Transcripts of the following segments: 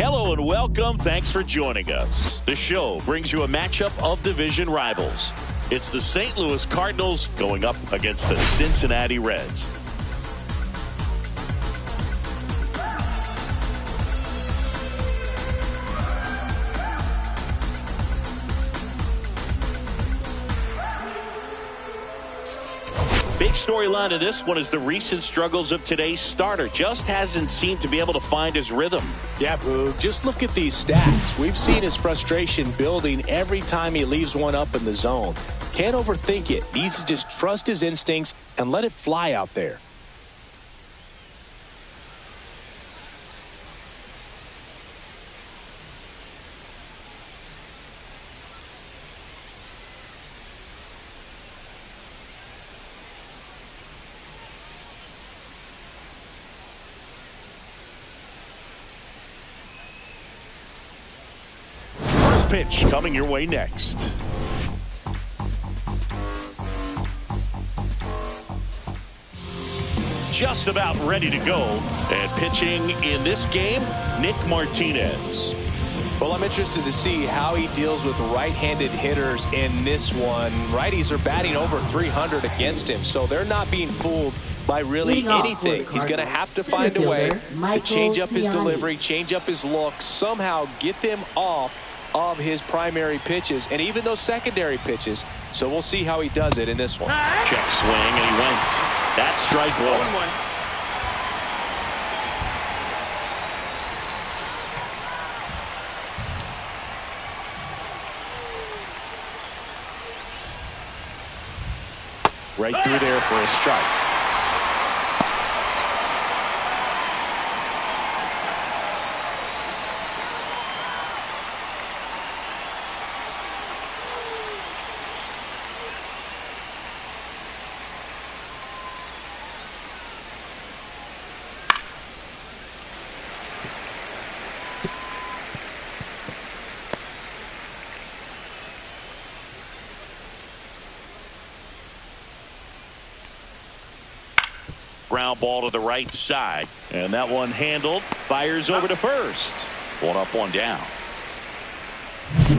Hello and welcome. Thanks for joining us. The show brings you a matchup of division rivals. It's the St. Louis Cardinals going up against the Cincinnati Reds. Big storyline of this one is the recent struggles of today's starter. Just hasn't seemed to be able to find his rhythm. Yeah, Boo. Just look at these stats. We've seen his frustration building every time he leaves one up in the zone. Can't overthink it. Needs to just trust his instincts and let it fly out there. Pitch coming your way next. Just about ready to go. And pitching in this game, Nick Martinez. Well, I'm interested to see how he deals with right-handed hitters in this one. Righties are batting over 300 against him, so they're not being fooled by really anything. He's going to have to find a way to change up his delivery, change up his look, somehow get them off of his primary pitches and even those secondary pitches. So we'll see how he does it in this one. Check swing, and he went. That's strike one. Right through there for a strike. Ground ball to the right side, and that one handled. Fires over to first. One up, one down.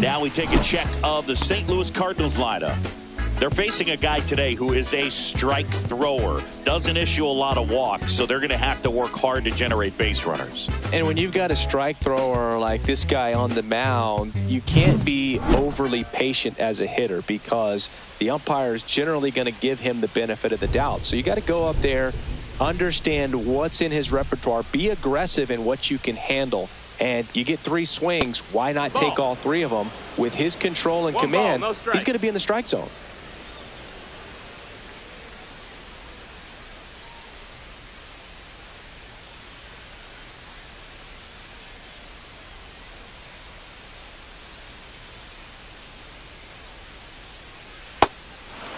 Now we take a check of the St. Louis Cardinals lineup. They're facing a guy today who is a strike thrower. Doesn't issue a lot of walks, so they're going to have to work hard to generate base runners. And when you've got a strike thrower like this guy on the mound, you can't be overly patient as a hitter because the umpire is generally going to give him the benefit of the doubt. So you got to go up there, understand what's in his repertoire, be aggressive in what you can handle. And you get 3 swings, why not take all 3 of them? With his control and command, he's going to be in the strike zone.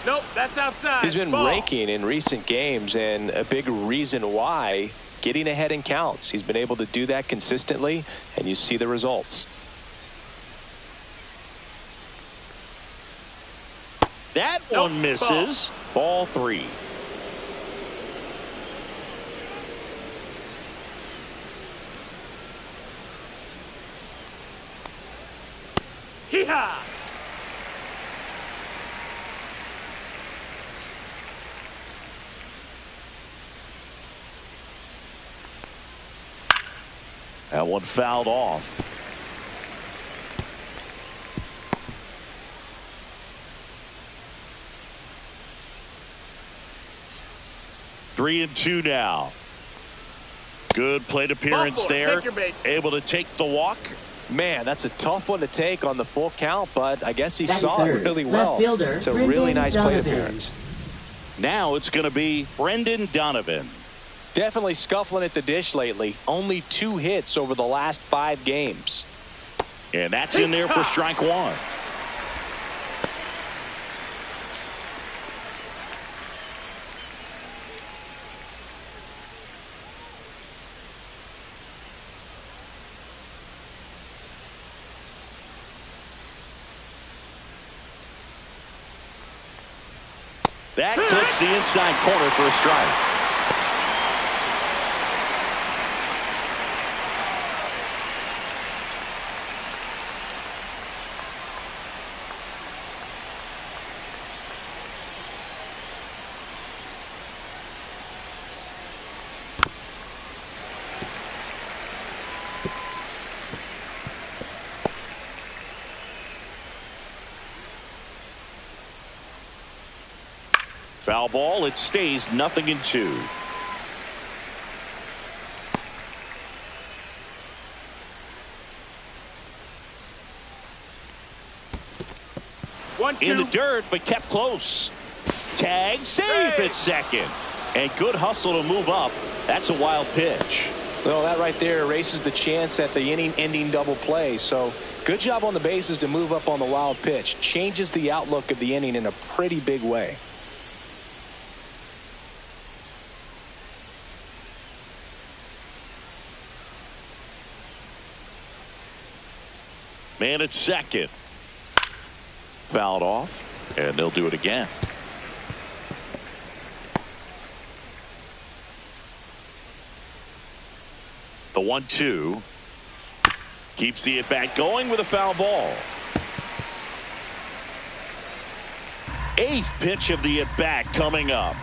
Nope, that's outside. He's been raking in recent games, and a big reason why, getting ahead in counts. He's been able to do that consistently, and you see the results. That one misses. Ball 3. Hee-haw! That one fouled off. Three and 2 now. Good plate appearance there. Able to take the walk. Man, that's a tough one to take on the full count, but I guess he saw it really well. It's a really nice plate appearance. Now it's going to be Brendan Donovan. Definitely scuffling at the dish lately. Only 2 hits over the last 5 games. And that's in there for strike 1. That clips the inside corner for a strike. Foul ball. It stays 0-2. In the dirt, but kept close. Tag, save at second. And good hustle to move up. That's a wild pitch. Well, that right there erases the chance at the inning-ending double play. So good job on the bases to move up on the wild pitch. Changes the outlook of the inning in a pretty big way. Man at second. Fouled off, and they'll do it again. The 1-2 keeps the at-bat going with a foul ball. Eighth pitch of the at-bat coming up.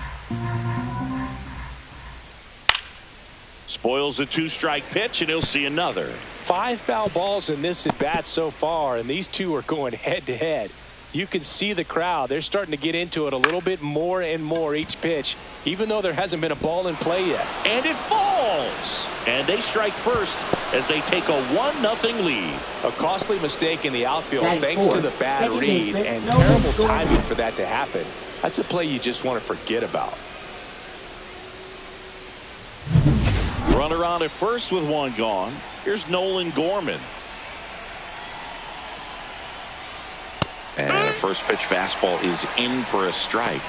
Spoils a 2-strike pitch, and he'll see another. 5 foul balls in this at-bat so far, and these two are going head-to-head. You can see the crowd. They're starting to get into it a little bit more and more each pitch, even though there hasn't been a ball in play yet. And it falls. And they strike first as they take a 1-0 lead. A costly mistake in the outfield thanks to the bad read and terrible timing for that to happen. That's a play you just want to forget about. Runner on at first with one gone. Here's Nolan Gorman. And a first pitch fastball is in for a strike.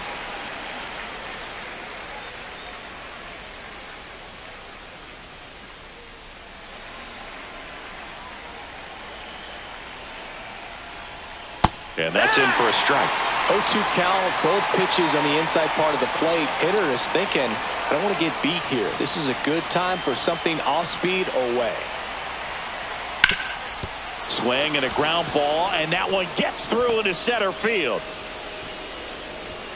And that's in for a strike. 0-2 count, both pitches on the inside part of the plate. Hitter is thinking, I don't want to get beat here. This is a good time for something off speed away. Swing and a ground ball, and that one gets through into center field.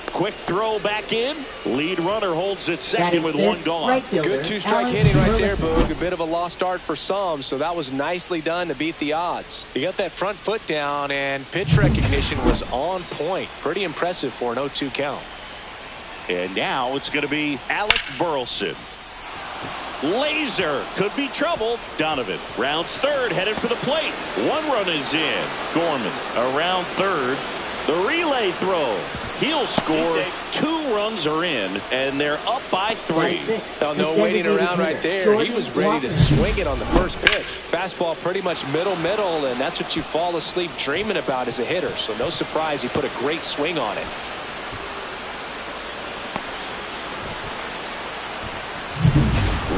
Quick throw back in. Lead runner holds it second with one gone. Right Good 2-strike hitting right there, Boog. A bit of a lost start for some, so that was nicely done to beat the odds. He got that front foot down, and pitch recognition was on point. Pretty impressive for an 0-2 count. And now it's going to be Alec Burleson. Laser could be trouble. Donovan rounds third, headed for the plate. One run is in. Gorman around third. The relay throw. He'll score. 2 runs are in, and they're up by 3. Oh, no waiting around right there. He was ready to swing it on the first pitch. Fastball pretty much middle, and that's what you fall asleep dreaming about as a hitter. So no surprise he put a great swing on it.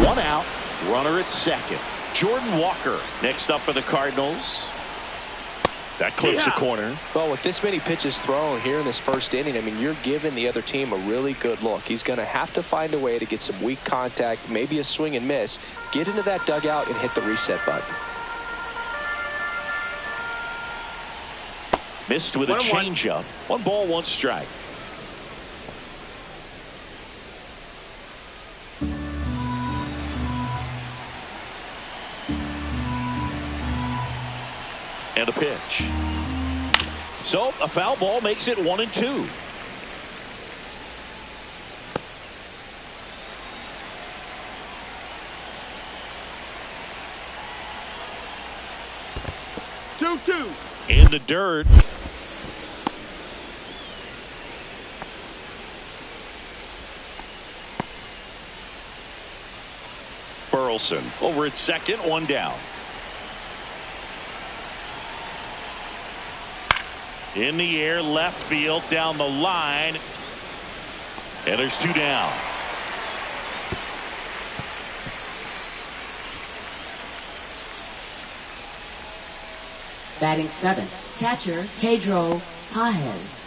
One out, runner at second. Jordan Walker next up for the Cardinals. That clips the corner. Well, with this many pitches thrown here in this first inning, I mean, you're giving the other team a really good look. He's going to have to find a way to get some weak contact, maybe a swing and miss, get into that dugout and hit the reset button. Missed with a changeup. 1 ball, 1 strike. And a pitch. So a foul ball makes it 1-2. In the dirt. Burleson over at second, 1 down. In the air, left field, down the line. And there's 2 down. Batting 7th, catcher Pedro Pajes.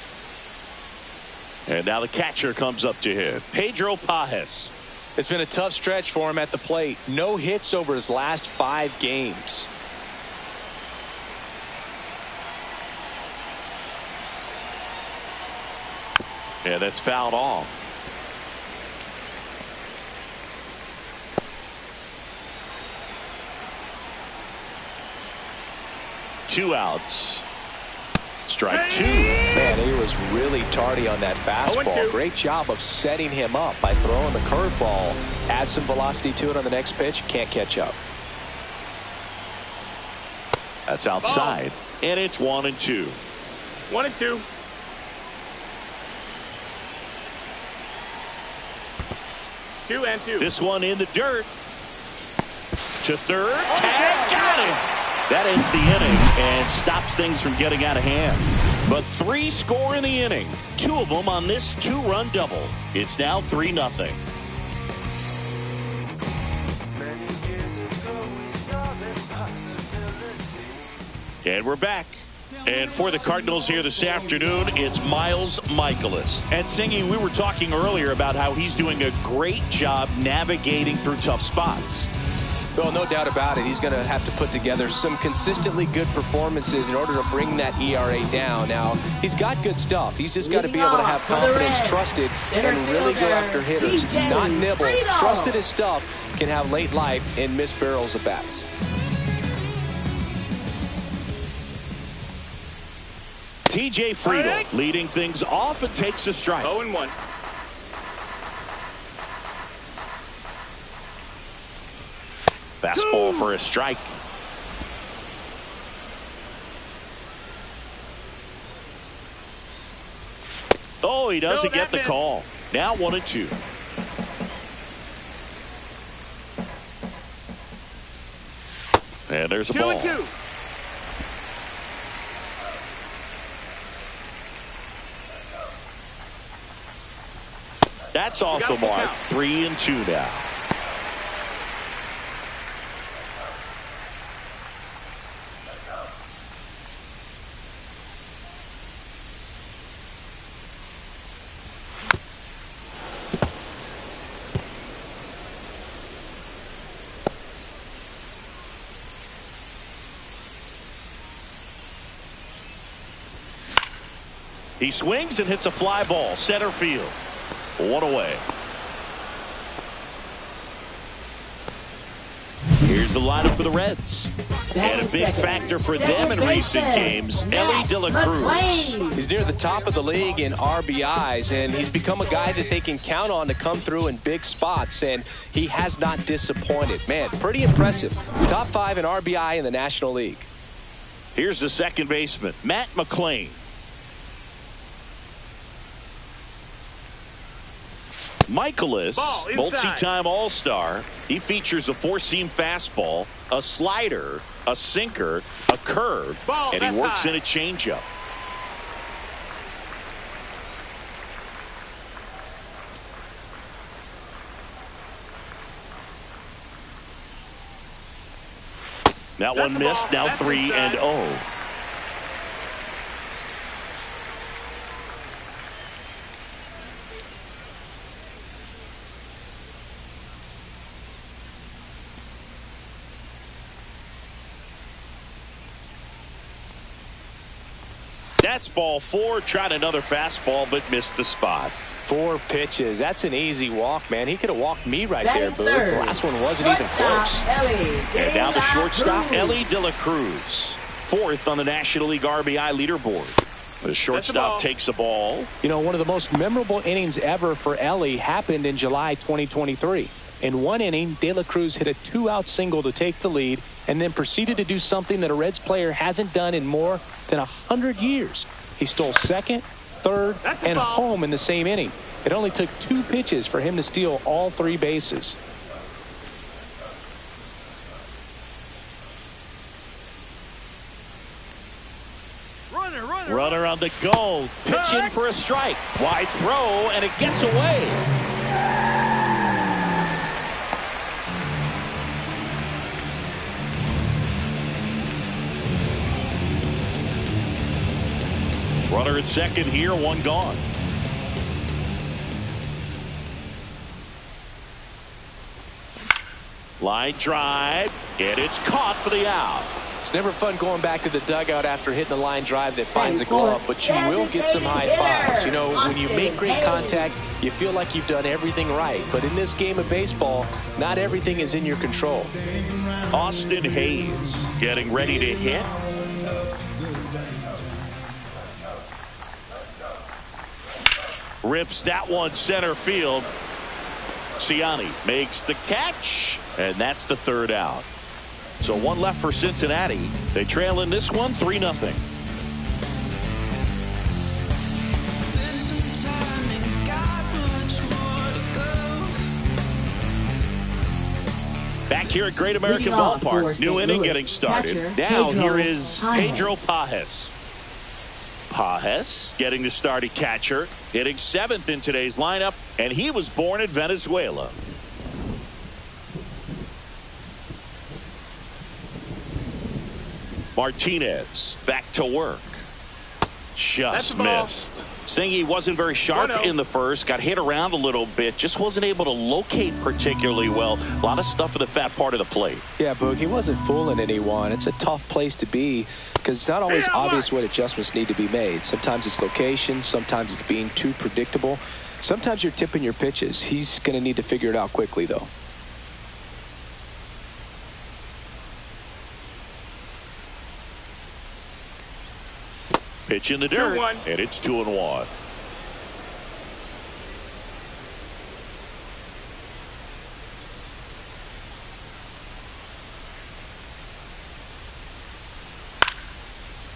And now the catcher comes up to him, Pedro Pajes. It's been a tough stretch for him at the plate. No hits over his last 5 games. Yeah, that's fouled off. Two outs. Strike two. Man, he was really tardy on that fastball. Great job of setting him up by throwing the curveball. Add some velocity to it on the next pitch. Can't catch up. That's outside. And it's 1-2. 1-2. Two and two. This one in the dirt. To third. Tag, got him. That ends the inning and stops things from getting out of hand. But 3 score in the inning. 2 of them on this 2-run double. It's now 3-0. And we're back. And for the Cardinals here this afternoon, it's Miles Mikolas. And Singy, we were talking earlier about how he's doing a great job navigating through tough spots. Well, no doubt about it. He's going to have to put together some consistently good performances in order to bring that ERA down. Now, he's got good stuff. He's just got to be able to have confidence, trusted, and really go after hitters. Not nibble. Trusted his stuff can have late life and miss barrels of bats. TJ Friedl leading things off and takes a strike. 0-1. Fastball for a strike. Oh, he doesn't get the call. Now 1-2. And there's a ball. 2-2. That's off the mark. 3-2 now. He swings and hits a fly ball. Center field. 1 away. Here's the lineup for the Reds. And a big factor for them in recent games, Elly De La Cruz. He's near the top of the league in RBIs, and he's become a guy that they can count on to come through in big spots, and he has not disappointed. Man, pretty impressive. Top 5 in RBI in the National League. Here's the second baseman, Matt McClain. Mikolas, multi-time All-Star. He features a 4-seam fastball, a slider, a sinker, a curve, and he works in a changeup. That one missed. Now 3-0. That's ball 4. Tried another fastball, but missed the spot. 4 pitches. That's an easy walk, man. He could have walked me right there, Boo. The last one wasn't even close. And now the shortstop, Elly De La Cruz. 4th on the National League RBI leaderboard. The shortstop takes a ball. You know, one of the most memorable innings ever for Elly happened in July 2023. In one inning, De La Cruz hit a 2-out single to take the lead and then proceeded to do something that a Reds player hasn't done in more than 100 years. He stole second, third, and home in the same inning. It only took 2 pitches for him to steal all 3 bases. Runner on the go. Pitching for a strike. Wide throw, and it gets away. Runner at second here, 1 gone. Line drive, and it's caught for the out. It's never fun going back to the dugout after hitting a line drive that finds a glove, but you will get some high fives. You know, when you make great contact, you feel like you've done everything right. But in this game of baseball, not everything is in your control. Austin Hayes getting ready to hit. rips that one center field. Cincinnati makes the catch, and that's the third out. So one left for Cincinnati. They trail in this one 3-0. Back here at Great American Ballpark, new inning getting started. Now here is Pedro Pages. Pages getting the start at catcher, hitting 7th in today's lineup, and he was born in Venezuela. Martinez back to work. Just missed. Singy wasn't very sharp in the first, got hit around a little bit, just wasn't able to locate particularly well. A lot of stuff at the fat part of the plate. Yeah, Boog, he wasn't fooling anyone. It's a tough place to be because it's not always obvious what adjustments need to be made. Sometimes it's location, sometimes it's being too predictable. Sometimes you're tipping your pitches. He's going to need to figure it out quickly, though. Pitch in the dirt, and it's 2-1.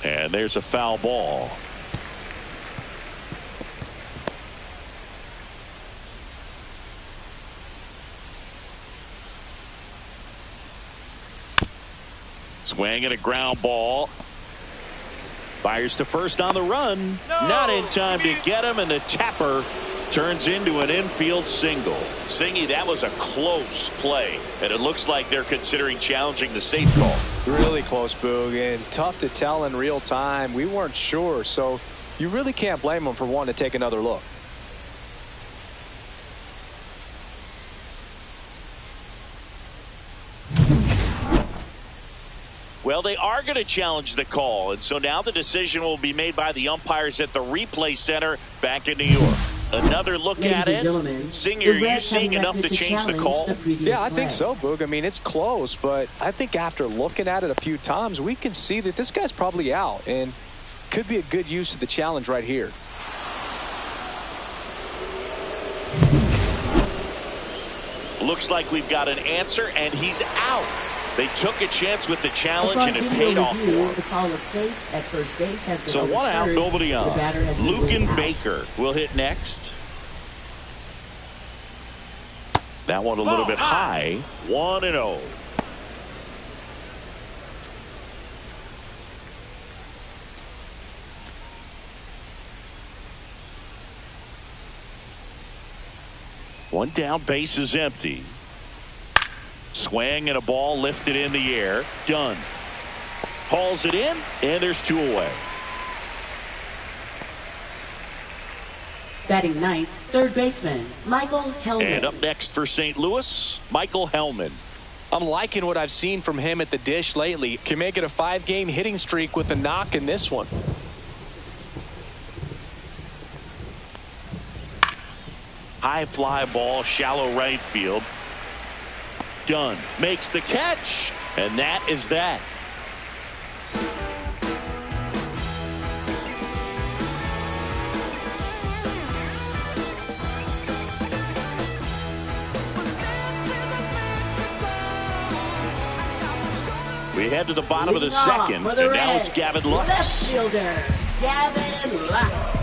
And there's a foul ball. Swing and a ground ball. Fires to first on the run. Not in time to get him, and the tapper turns into an infield single. Singy, that was a close play, and it looks like they're considering challenging the safe call. Really close, Boog, and tough to tell in real time. We weren't sure, so you really can't blame them for wanting to take another look. Well, they are going to challenge the call, and so now the decision will be made by the umpires at the replay center back in New York. Another look at it. Singer, are you seeing enough to change the call? Yeah, I think so, Boog. I mean, it's close, but I think after looking at it a few times, we can see that this guy's probably out, and could be a good use of the challenge right here. Looks like we've got an answer, and he's out. They took a chance with the challenge, and it paid off for them. So one out, nobody on. Lucan Baker will hit next. That one a little bit high. 1-0. One down, base is empty. Swing and a ball lifted in the air. Done. Hauls it in, and there's 2 away. Batting ninth, third baseman, Michael Hellman. And up next for St. Louis, Michael Hellman. I'm liking what I've seen from him at the dish lately. Can make it a 5-game hitting streak with a knock in this one. High fly ball, shallow right field. Dunn makes the catch, and that is that. We head to the bottom of the second, and now it's Gavin Lux. Left fielder, Gavin Lux.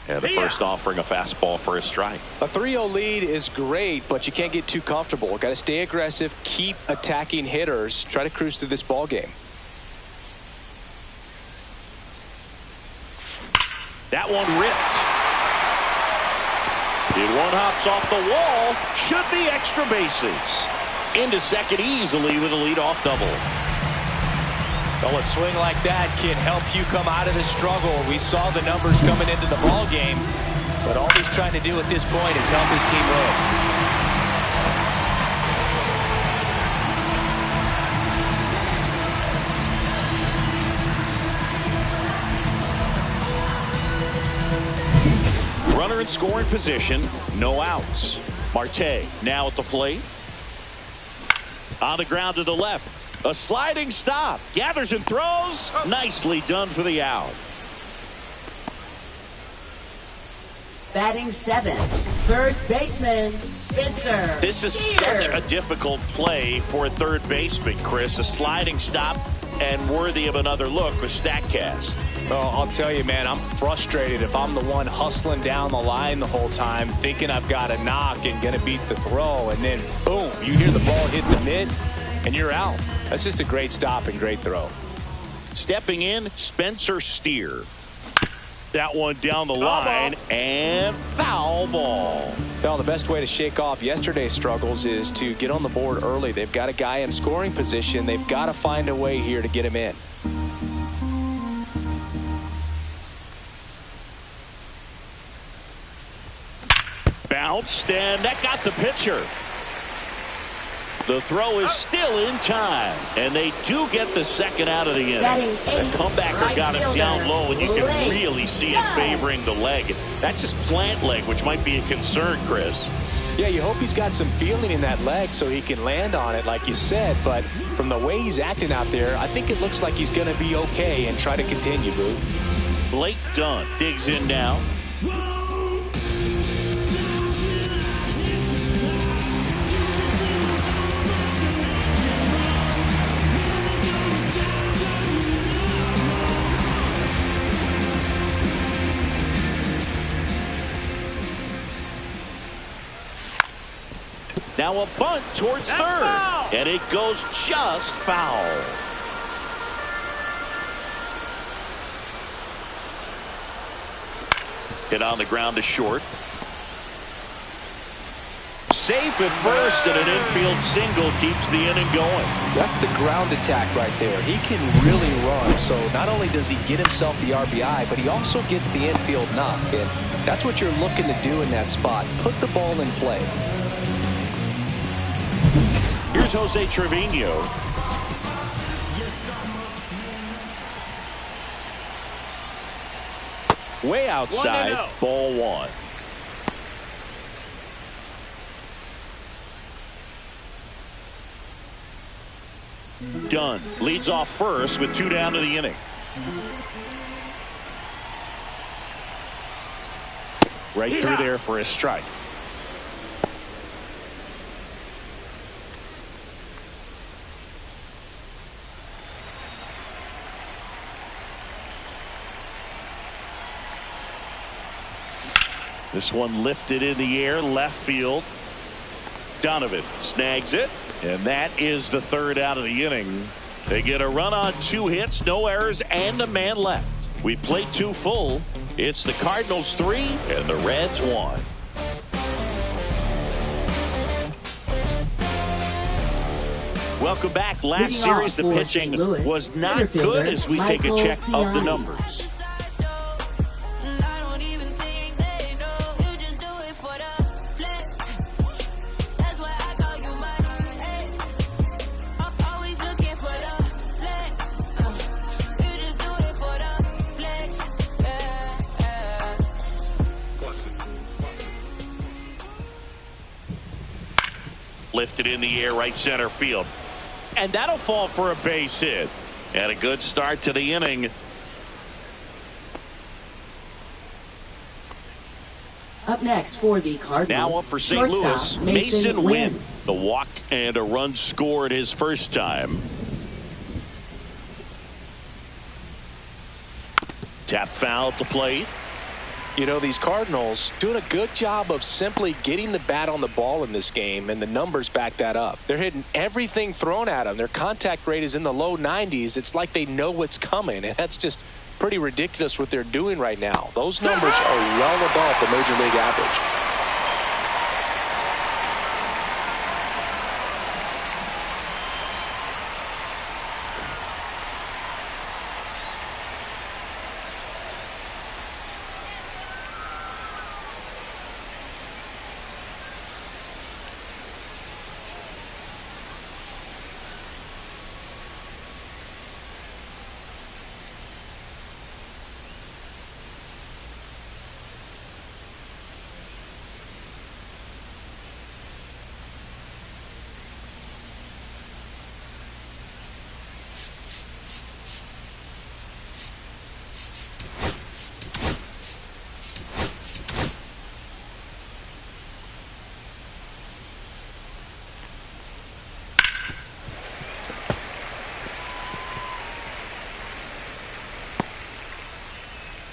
And the first offering a fastball for a strike. A 3-0 lead is great, but you can't get too comfortable. Got to stay aggressive, keep attacking hitters, try to cruise through this ball game. That one ripped. It one hops off the wall. Should be extra bases. Into second easily with a leadoff double. Well, a swing like that can help you come out of the struggle. We saw the numbers coming into the ball game, but all he's trying to do at this point is help his team win. Runner in scoring position, no outs. Marte now at the plate. On the ground to the left. A sliding stop. Gathers and throws. Nicely done for the out. Batting 7th, first baseman, Spencer. This is such a difficult play for a third baseman, Chris. A sliding stop and worthy of another look with StatCast. Well, I'll tell you, man, I'm frustrated if I'm the one hustling down the line the whole time, thinking I've got a knock and going to beat the throw, and then, boom, you hear the ball hit the mitt, and you're out. That's just a great stop and great throw. Stepping in, Spencer Steer. That one down the line, and foul ball. Well, the best way to shake off yesterday's struggles is to get on the board early. They've got a guy in scoring position. They've got to find a way here to get him in. Bounced, and that got the pitcher. The throw is still in time, and they do get the second out of the inning. The comebacker got him down low, and you can really see it favoring the leg. That's his plant leg, which might be a concern, Chris. Yeah, you hope he's got some feeling in that leg so he can land on it, like you said. But from the way he's acting out there, I think it looks like he's going to be okay and try to continue, Boo. Blake Dunn digs in now. Now a bunt towards third, and it goes just foul. Hit on the ground to short. Safe at first, and an infield single keeps the inning going. That's the ground attack right there. He can really run, so not only does he get himself the RBI, but he also gets the infield knock, and that's what you're looking to do in that spot. Put the ball in play. Here's Jose Trevino. Way outside, ball one. Dunn leads off first with 2 down to the inning. Right through there for a strike. This one lifted in the air, left field. Donovan snags it, and that is the third out of the inning. They get a run on 2 hits, no errors, and a man left. We played 2 full. It's the Cardinals 3 and the Reds 1. Welcome back. Last series, the pitching was not good as we take a check of the numbers. Lifted in the air, right center field. And that'll fall for a base hit. And a good start to the inning. Up next for the Cardinals. Now up for St. Louis, Mason Wynn. The walk and a run scored his first time. Tap foul at the plate. You know, these Cardinals doing a good job of simply getting the bat on the ball in this game, and the numbers back that up. They're hitting everything thrown at them. Their contact rate is in the low 90s. It's like they know what's coming, and that's just pretty ridiculous what they're doing right now. Those numbers are well above the major league average.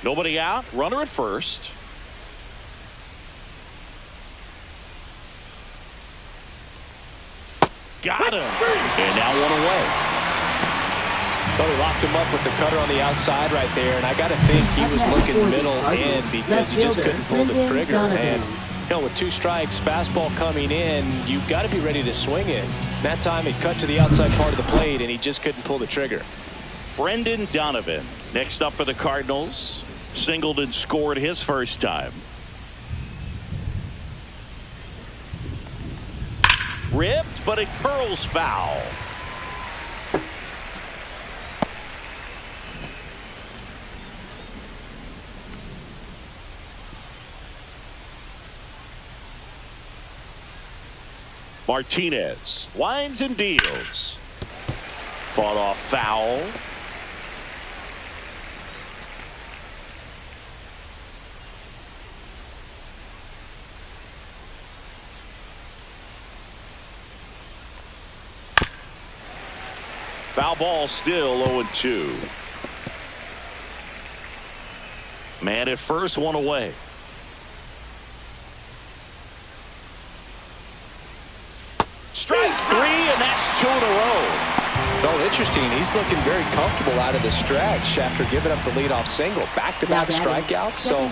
Nobody out. Runner at first. Got him. And now one away. Well, he locked him up with the cutter on the outside right there, and I got to think he was looking middle in because he just couldn't pull the trigger. And with 2 strikes, fastball coming in, you've got to be ready to swing it. That time it cut to the outside part of the plate, and he just couldn't pull the trigger. Brendan Donovan next up for the Cardinals. Singled and scored his first time. Ripped, but it curls foul. Martinez winds and deals. Fought off foul. Foul ball, still 0-2. Man at first, one away. Strike 3, and that's 2 in a row. Well, interesting. He's looking very comfortable out of the stretch after giving up the leadoff single. Back-to-back strikeouts, so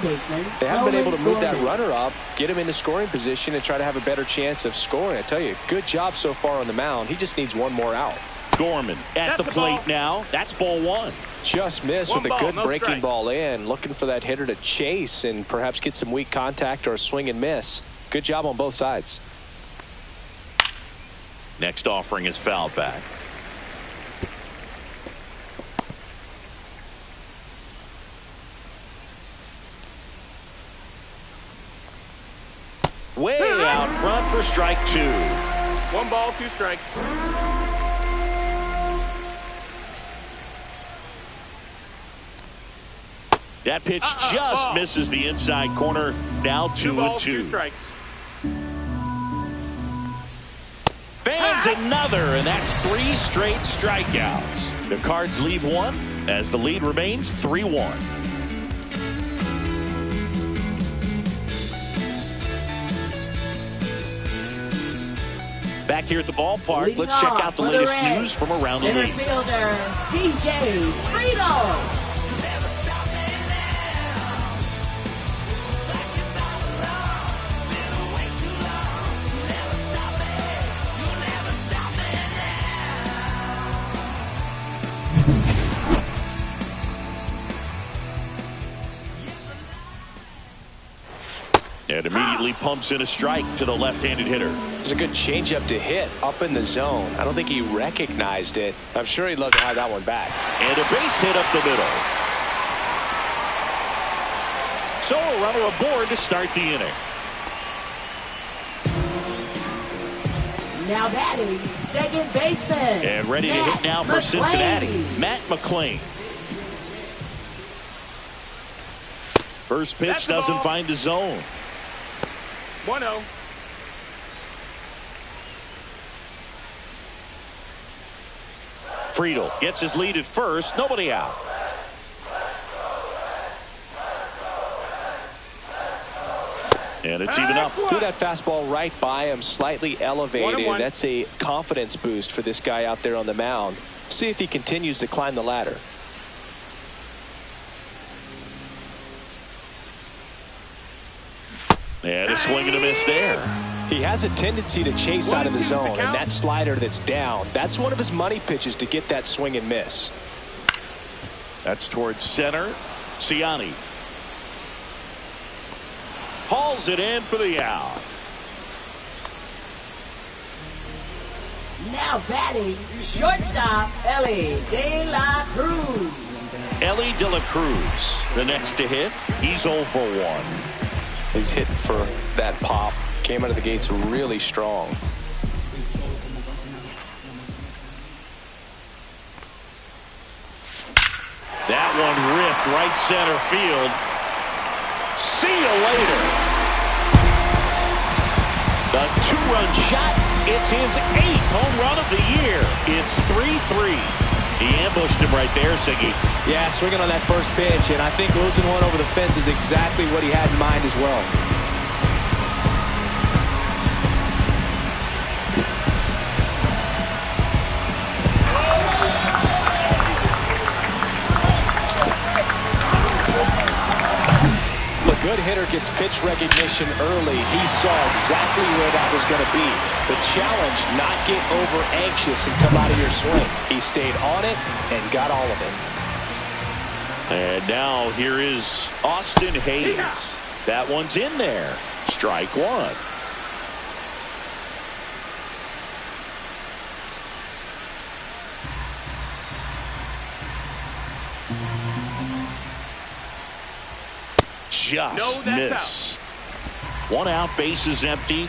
they haven't been able to move that runner up, get him into scoring position, and try to have a better chance of scoring. I tell you, good job so far on the mound. He just needs one more out. Gorman at the plate now. That's ball 1. Just missed with a good breaking ball in. Looking for that hitter to chase and perhaps get some weak contact or a swing and miss. Good job on both sides. Next offering is fouled back. Way out front for strike 2. 1 ball, 2 strikes. That pitch just misses the inside corner. Now 2-2. 2 strikes. Fans another, and that's 3 straight strikeouts. The Cards leave 1 as the lead remains 3-1. Back here at the ballpark, let's check out the latest news from around the league. Fielder T.J. Friedel. And immediately pumps in a strike to the left-handed hitter. It's a good changeup to hit up in the zone. I don't think he recognized it. I'm sure he'd love to have that one back. And a base hit up the middle. So a runner aboard to start the inning. Now batting, second baseman. And ready to hit now for Cincinnati, Matt McClain. First pitch doesn't find the zone. 1-0. Friedel gets his lead at first. Nobody out. And it's even up. Threw that fastball right by him, slightly elevated. That's a confidence boost for this guy out there on the mound. See if he continues to climb the ladder. And a swing and a miss there. He has a tendency to chase out of the zone, and that slider that's down, that's one of his money pitches to get that swing and miss. That's towards center. Ciani hauls it in for the out. Now batting, shortstop Ellie De La Cruz. Ellie De La Cruz, the next to hit. He's 0 for 1. He's hitting for that pop. Came out of the gates really strong. That one ripped right center field. See you later. The 2-run shot. It's his 8th home run of the year. It's 3-3. He ambushed him right there, Siggy. Yeah, swinging on that first pitch, and I think losing one over the fence is exactly what he had in mind as well. A good hitter gets pitch recognition early. He saw exactly where that was going to be. The challenge, not get over anxious and come out of your swing. He stayed on it and got all of it. And now here is Austin Hayes. That one's in there. Strike one. Just missed. One out, bases empty.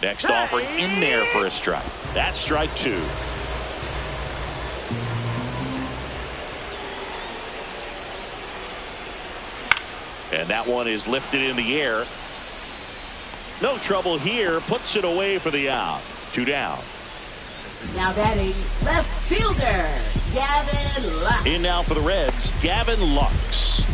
Next offering in there for a strike. That's strike two. And that one is lifted in the air. No trouble here. Puts it away for the out. Two down. Now batting left fielder, Gavin Lux. In now for the Reds, Gavin Lux.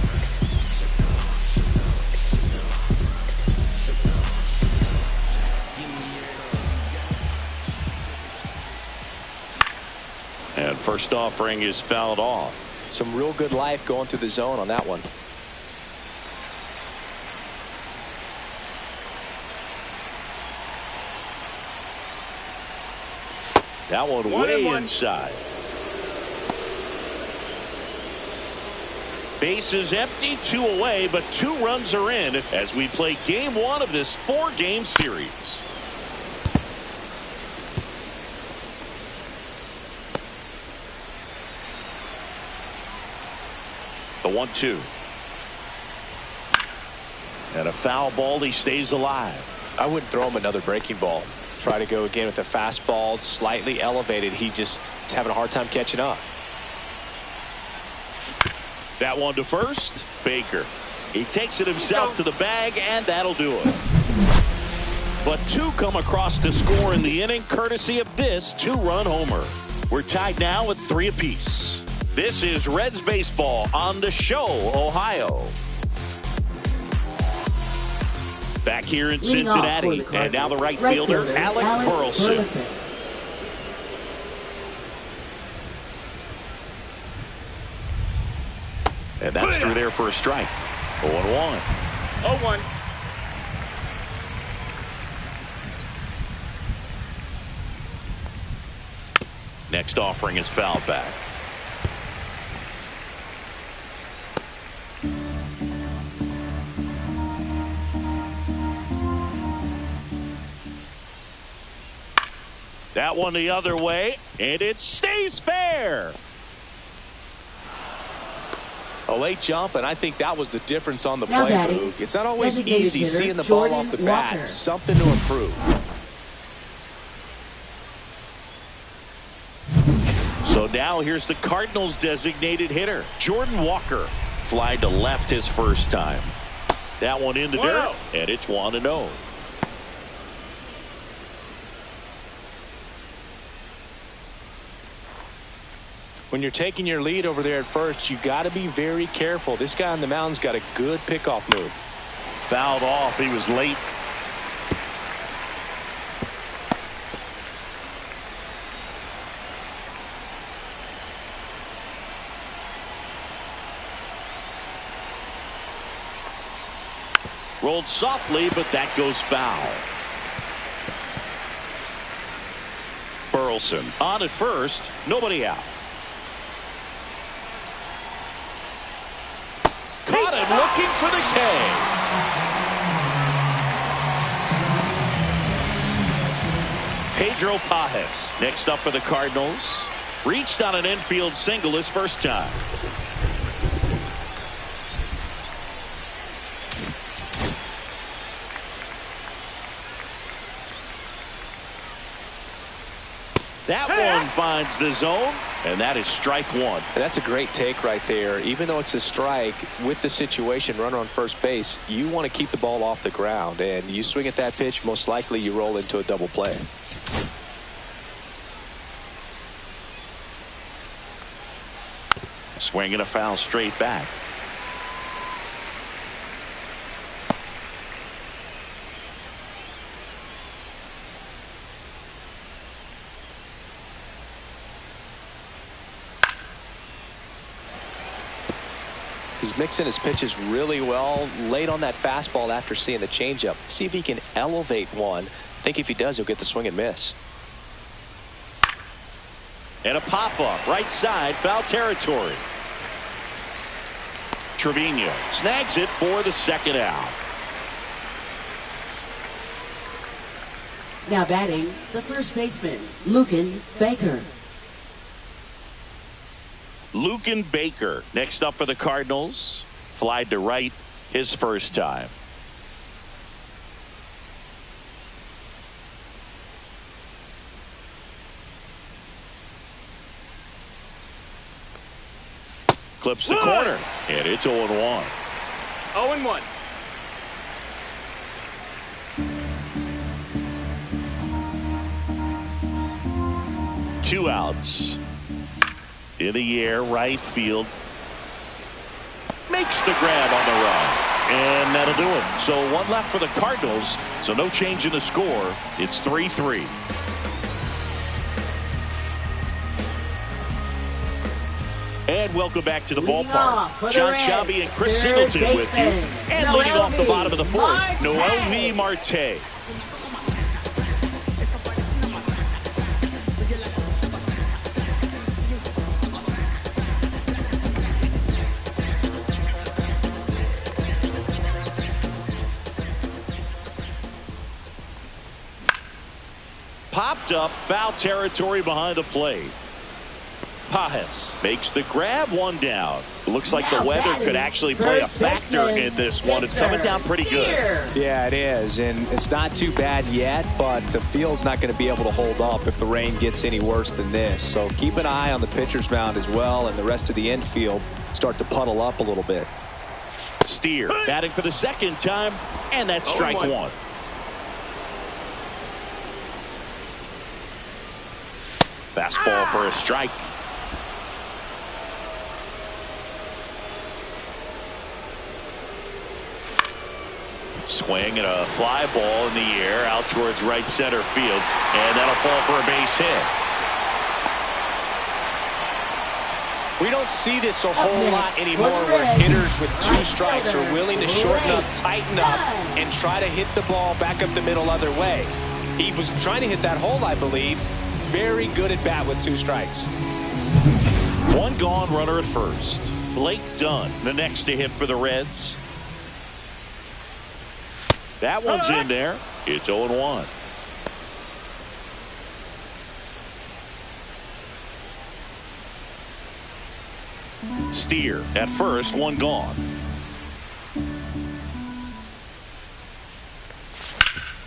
And first offering is fouled off. Some real good life going through the zone on that one. That one way inside. Bases empty, two away, but 2 runs are in as we play game 1 of this 4-game series. The 1-2. And a foul ball. He stays alive. I wouldn't throw him another breaking ball. Try to go again with the fastball, slightly elevated. He just is having a hard time catching up. That one to first. Baker. He takes it himself to the bag, and that'll do it. But 2 come across to score in the inning, courtesy of this 2-run homer. We're tied now at 3 apiece. This is Reds baseball on the show, Ohio. Back here in Cincinnati, and now the right fielder, Alec Burleson. And that's through there for a strike. 0-1. 0-1. Next offering is fouled back. That one the other way, and it stays fair. A late jump, and I think that was the difference on the play, Luke. It's not always easy seeing the ball off the bat. Something to improve. So now here's the Cardinals' designated hitter, Jordan Walker. Fly to left his first time. That one in the dirt, and it's 1-0. When you're taking your lead over there at first, you got to be very careful. This guy on the mound's got a good pickoff move. Fouled off. He was late. Rolled softly, but that goes foul. Burleson on at first. Nobody out. Caught him looking for the K. Pedro Pajes next up for the Cardinals. Reached on an infield single his first time. That one finds the zone, and that is strike one. And that's a great take right there. Even though it's a strike, with the situation, runner on first base, you want to keep the ball off the ground. And you swing at that pitch, most likely you roll into a double play. Swing and a foul straight back. He's mixing his pitches really well. Late on that fastball after seeing the changeup. See if he can elevate one. I think if he does, he'll get the swing and miss. And a pop-up right side, foul territory. Trevino snags it for the second out. Now batting, the first baseman, Lucan Baker. Lucan Baker next up for the Cardinals. Flied to right his first time. Clips the corner, and it's 0-1. 0-1. Two outs. In the air, right field. Makes the grab on the run. And that'll do it. So one left for the Cardinals. So no change in the score. It's 3-3. And welcome back to the ballpark. John Shelby and Chris Singleton with you. And leading off the bottom of the fourth, Noel V. Marte. Popped up, foul territory behind the plate. Pajes makes the grab, one down. It looks like the weather could actually play a factor in this one. It's coming down pretty good. Yeah, it is, and it's not too bad yet, but the field's not going to be able to hold up if the rain gets any worse than this. So keep an eye on the pitcher's mound as well, and the rest of the infield start to puddle up a little bit. Steer batting for the second time, and that's strike one. Fastball for a strike. Swing and a fly ball in the air out towards right center field, and that'll fall for a base hit. We don't see this a whole lot anymore where hitters with two strikes are willing to shorten up, tighten up, and try to hit the ball back up the middle other way. He was trying to hit that hole, I believe. Very good at bat with two strikes. One gone, runner at first. Blake Dunn, the next to hit for the Reds. That one's in there. It's 0-1. Steer at first, one gone.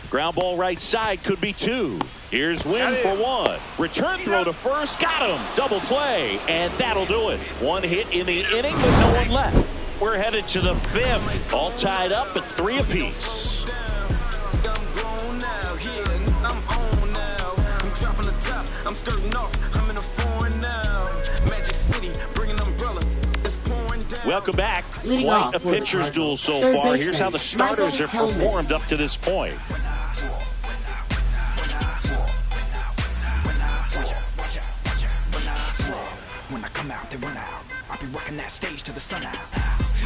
Ground ball right side, could be two. Here's Wynn for one. Return throw to first, got him. Double play, and that'll do it. One hit in the inning with no one left. We're headed to the fifth, all tied up at 3 apiece. Welcome back. Quite a pitcher's duel so far. Here's how the starters have performed up to this point. When I come out, they run out. I'll be rocking that stage till the sun out.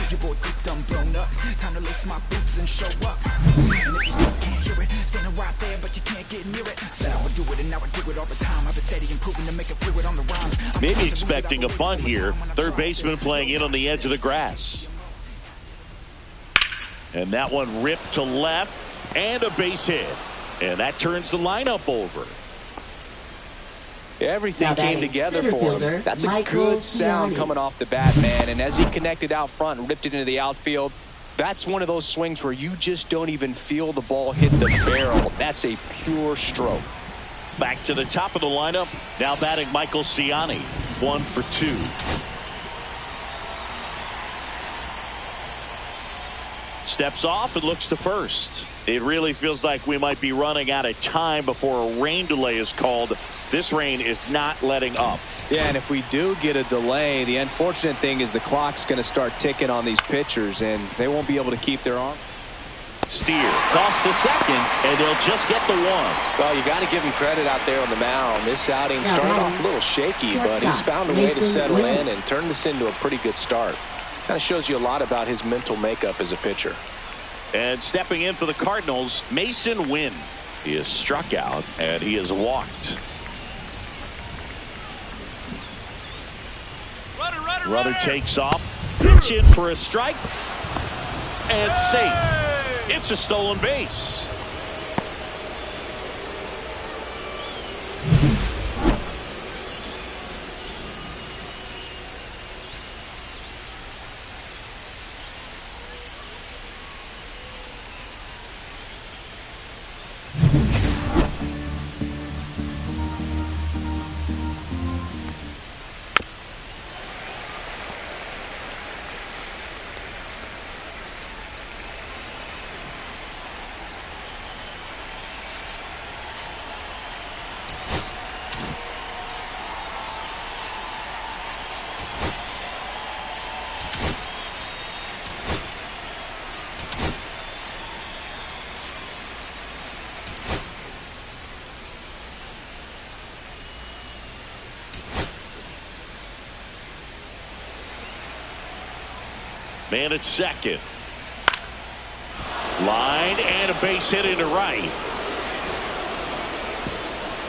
Your boy cooked, I'm blown up. Time to lace my boots and show up. And if you still can't hear it, standing right there, but you can't get near it. Said I would do it, and now I do it all the time. I've been steady improving to make it fluid on the rhymes. Maybe expecting a bunt here. Third baseman playing in on the edge of the grass. And that one ripped to left, and a base hit. And that turns the lineup over. Everything came together for him. That's a good sound coming off the bat, man. And as he connected out front and ripped it into the outfield, that's one of those swings where you just don't even feel the ball hit the barrel. That's a pure stroke. Back to the top of the lineup. Now batting Michael Ciani. 1 for 2. steps off and looks to first. It really feels like we might be running out of time before a rain delay is called. This rain is not letting up. Yeah, and if we do get a delay, the unfortunate thing is the clock's going to start ticking on these pitchers, and they won't be able to keep their arm. Steer toss to second, and they'll just get the one. Well, you got to give him credit out there on the mound. This outing started off a little shaky, but he's found a way to settle in and turn this into a pretty good start. Kind of shows you a lot about his mental makeup as a pitcher. And stepping in for the Cardinals, Mason Wynn. He is struck out, and he is walked. Runner takes off, pitch in for a strike, and safe. It's a stolen base. Man at second. Line and a base hit into right.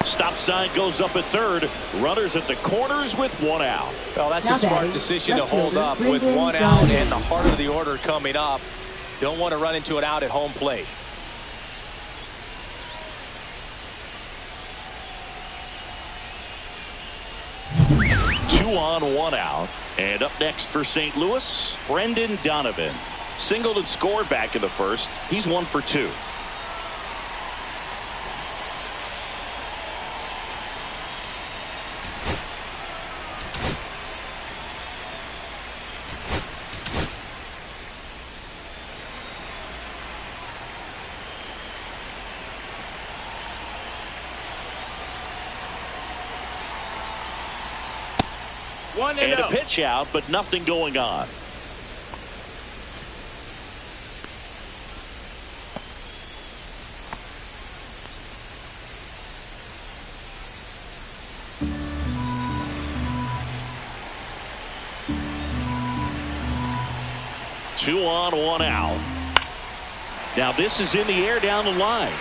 Stop sign goes up at third. Runners at the corners with one out. Well, that's a smart decision to hold up with one out and the heart of the order coming up. Don't want to run into an out at home plate. Two on, one out. And up next for St. Louis, Brendan Donovan. Singled and scored back in the first. He's 1 for 2. And a pitch out, but nothing going on. Two on, one out. Now this is in the air down the line.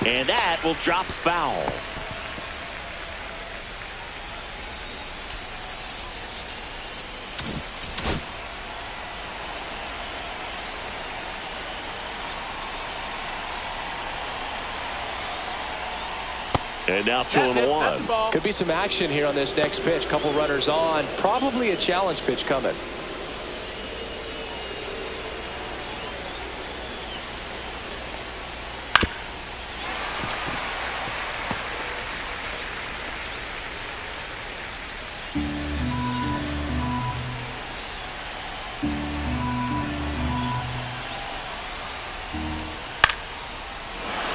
And that will drop foul. And now 2-1. Could be some action here on this next pitch. Couple runners on. Probably a challenge pitch coming.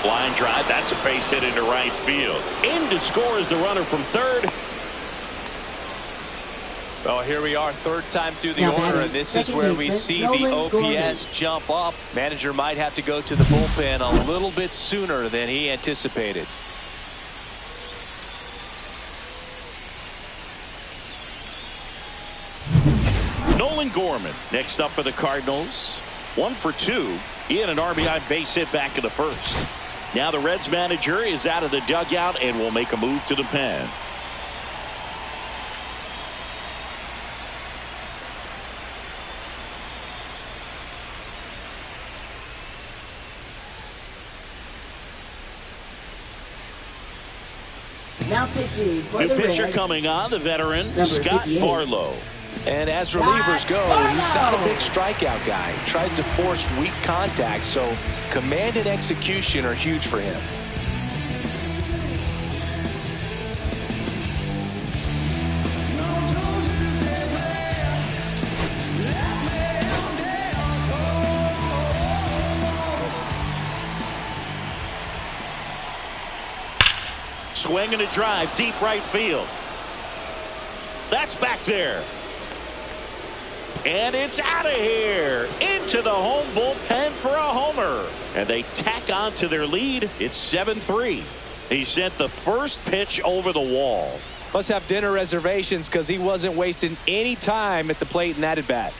Line drive. That's a base hit into right field. In to score is the runner from third. Well, here we are, third time through the order, and this is where we see the OPS jump up. Manager might have to go to the bullpen a little bit sooner than he anticipated. Nolan Gorman next up for the Cardinals. 1 for 2. He had an RBI base hit back in the first. Now the Reds manager is out of the dugout and will make a move to the pen. Now pitching for New the pitcher Reds, coming on, the veteran number Scott 58. Barlow. And as relievers go, he's not a big strikeout guy. He tries to force weak contact, so command and execution are huge for him. swing and a drive deep right field. That's back there. And it's out of here into the home bullpen for a homer. And they tack on to their lead. It's 7-3. He sent the first pitch over the wall. Must have dinner reservations because he wasn't wasting any time at the plate in that at bat.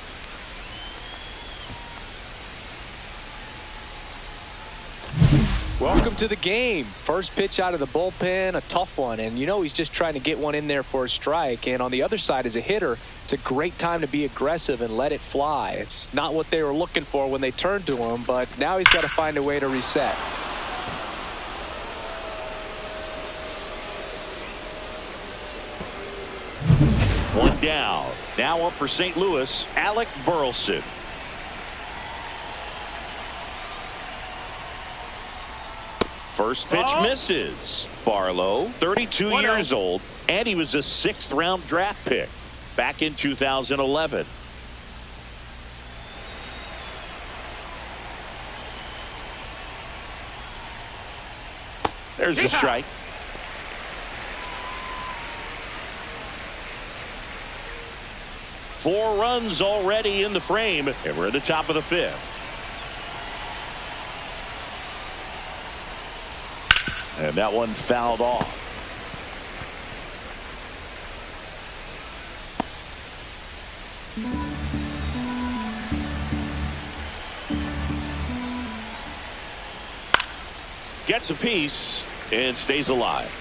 Welcome to the game. First pitch out of the bullpen, a tough one. And you know he's just trying to get one in there for a strike. And on the other side, as a hitter, it's a great time to be aggressive and let it fly. It's not what they were looking for when they turned to him, but now he's got to find a way to reset. One down. Now up for St. Louis, Alec Burleson. First pitch misses. Barlow, 32 years old, and he was a 6th-round draft pick back in 2011. There's the strike. Four runs already in the frame, and we're at the top of the 5th. And that one fouled off. Gets a piece and stays alive.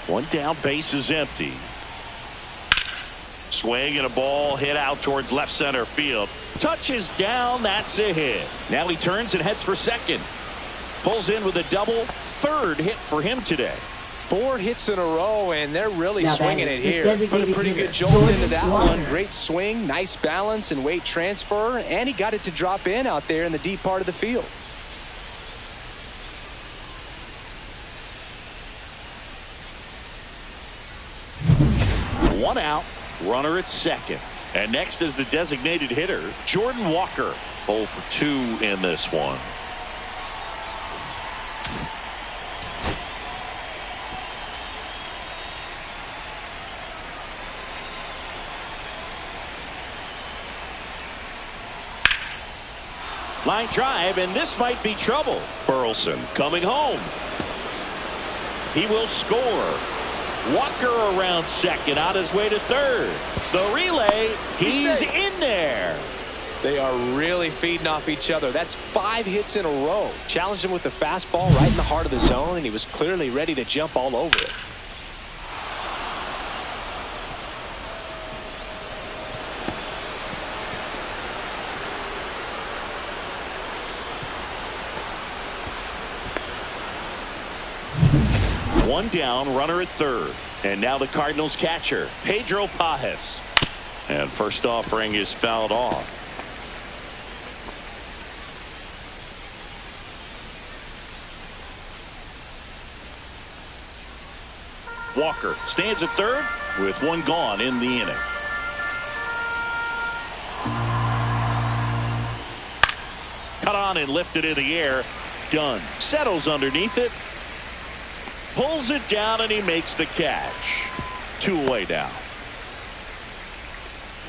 One down, base is empty. Swing and a ball hit out towards left center field. Touches down, that's a hit. Now he turns and heads for second. Pulls in with a double, 3rd hit for him today. 4 hits in a row, and they're really Now swinging it here. Put a pretty good jolt into that one. Great swing, nice balance and weight transfer, and he got it to drop in out there in the deep part of the field. One out, runner at second. And next is the designated hitter, Jordan Walker. 0 for 2 in this one. Line drive, and this might be trouble. Burleson coming home. He will score. Walker around second, on his way to third. The relay, he's in there. They are really feeding off each other. That's 5 hits in a row. Challenged him with the fastball right in the heart of the zone, and he was clearly ready to jump all over it. One down, runner at third. And now the Cardinals catcher, Pedro Pajes. And first offering is fouled off. Walker stands at third with one gone in the inning. Cut on and lifted in the air. Dunn settles underneath it. Pulls it down, and he makes the catch. 2 away now.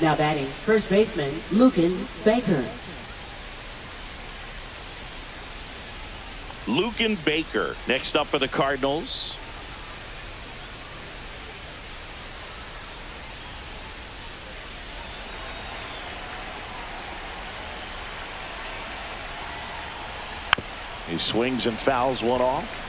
Now batting, first baseman, Lucan Baker. Lucan Baker next up for the Cardinals. He swings and fouls one off.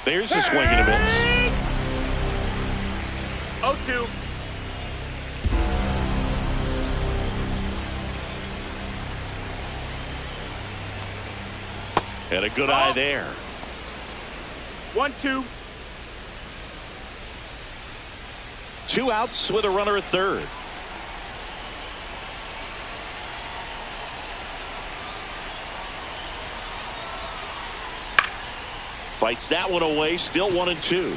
There's the swing and a miss. 0-2. And a good eye there. 1-2. 2 outs with a runner at third. Fights that one away, still 1-2.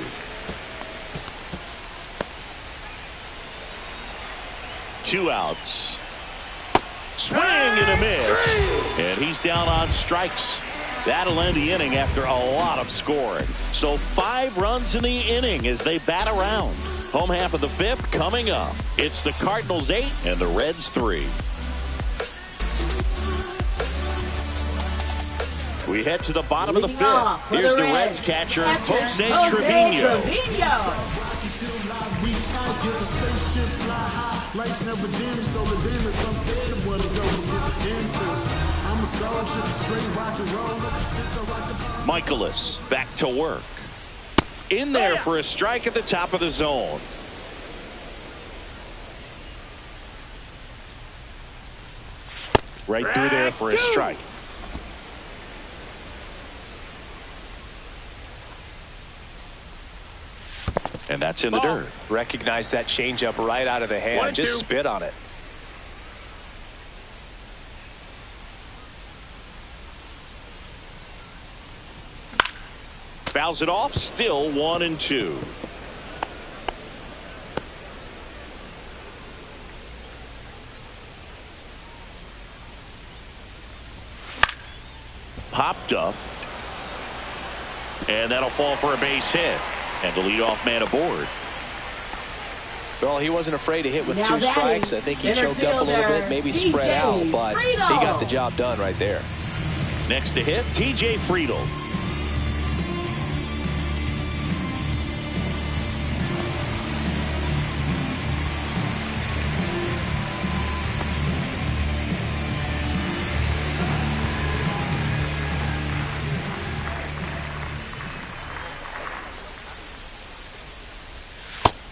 2 outs. Swing and a miss. And he's down on strikes. That'll end the inning after a lot of scoring. So 5 runs in the inning as they bat around. Home half of the 5th coming up. It's the Cardinals 8 and the Reds 3. We head to the bottom of the 5th. Here's the Reds catcher, Jose Trevino. Michaelis back to work. In there for a strike at the top of the zone. Right through there for a strike. And that's in the dirt. Recognize that changeup right out of the hand. Just spit on it. Fouls it off. Still 1-2. Popped up. And that'll fall for a base hit. And the leadoff man aboard. Well, he wasn't afraid to hit with 2 strikes. I think he choked up a little bit, maybe spread out, but he got the job done right there. Next to hit, TJ Friedl.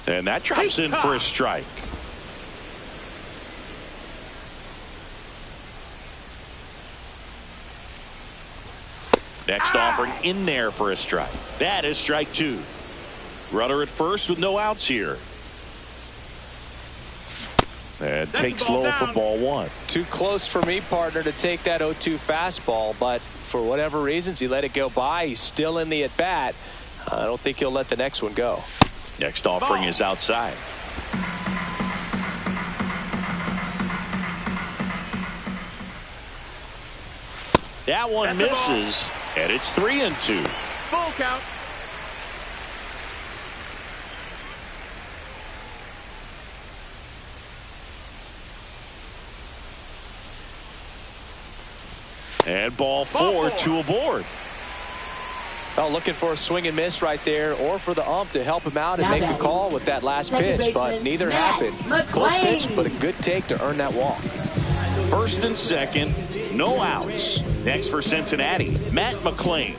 And that drops in for a strike. Next offering in there for a strike. That is strike 2. Runner at first with no outs here. And takes low for ball 1. Too close for me, partner, to take that 0-2 fastball, but for whatever reasons he let it go by. He's still in the at bat. I don't think he'll let the next one go. Next offering is outside. That one misses, and it's 3-2. Full count. And ball 4, 2 aboard. Well, looking for a swing and miss right there, or for the ump to help him out and make a call with that last pitch, but neither happened. Close pitch, but a good take to earn that walk. First and second, no outs. Next for Cincinnati, Matt McLean.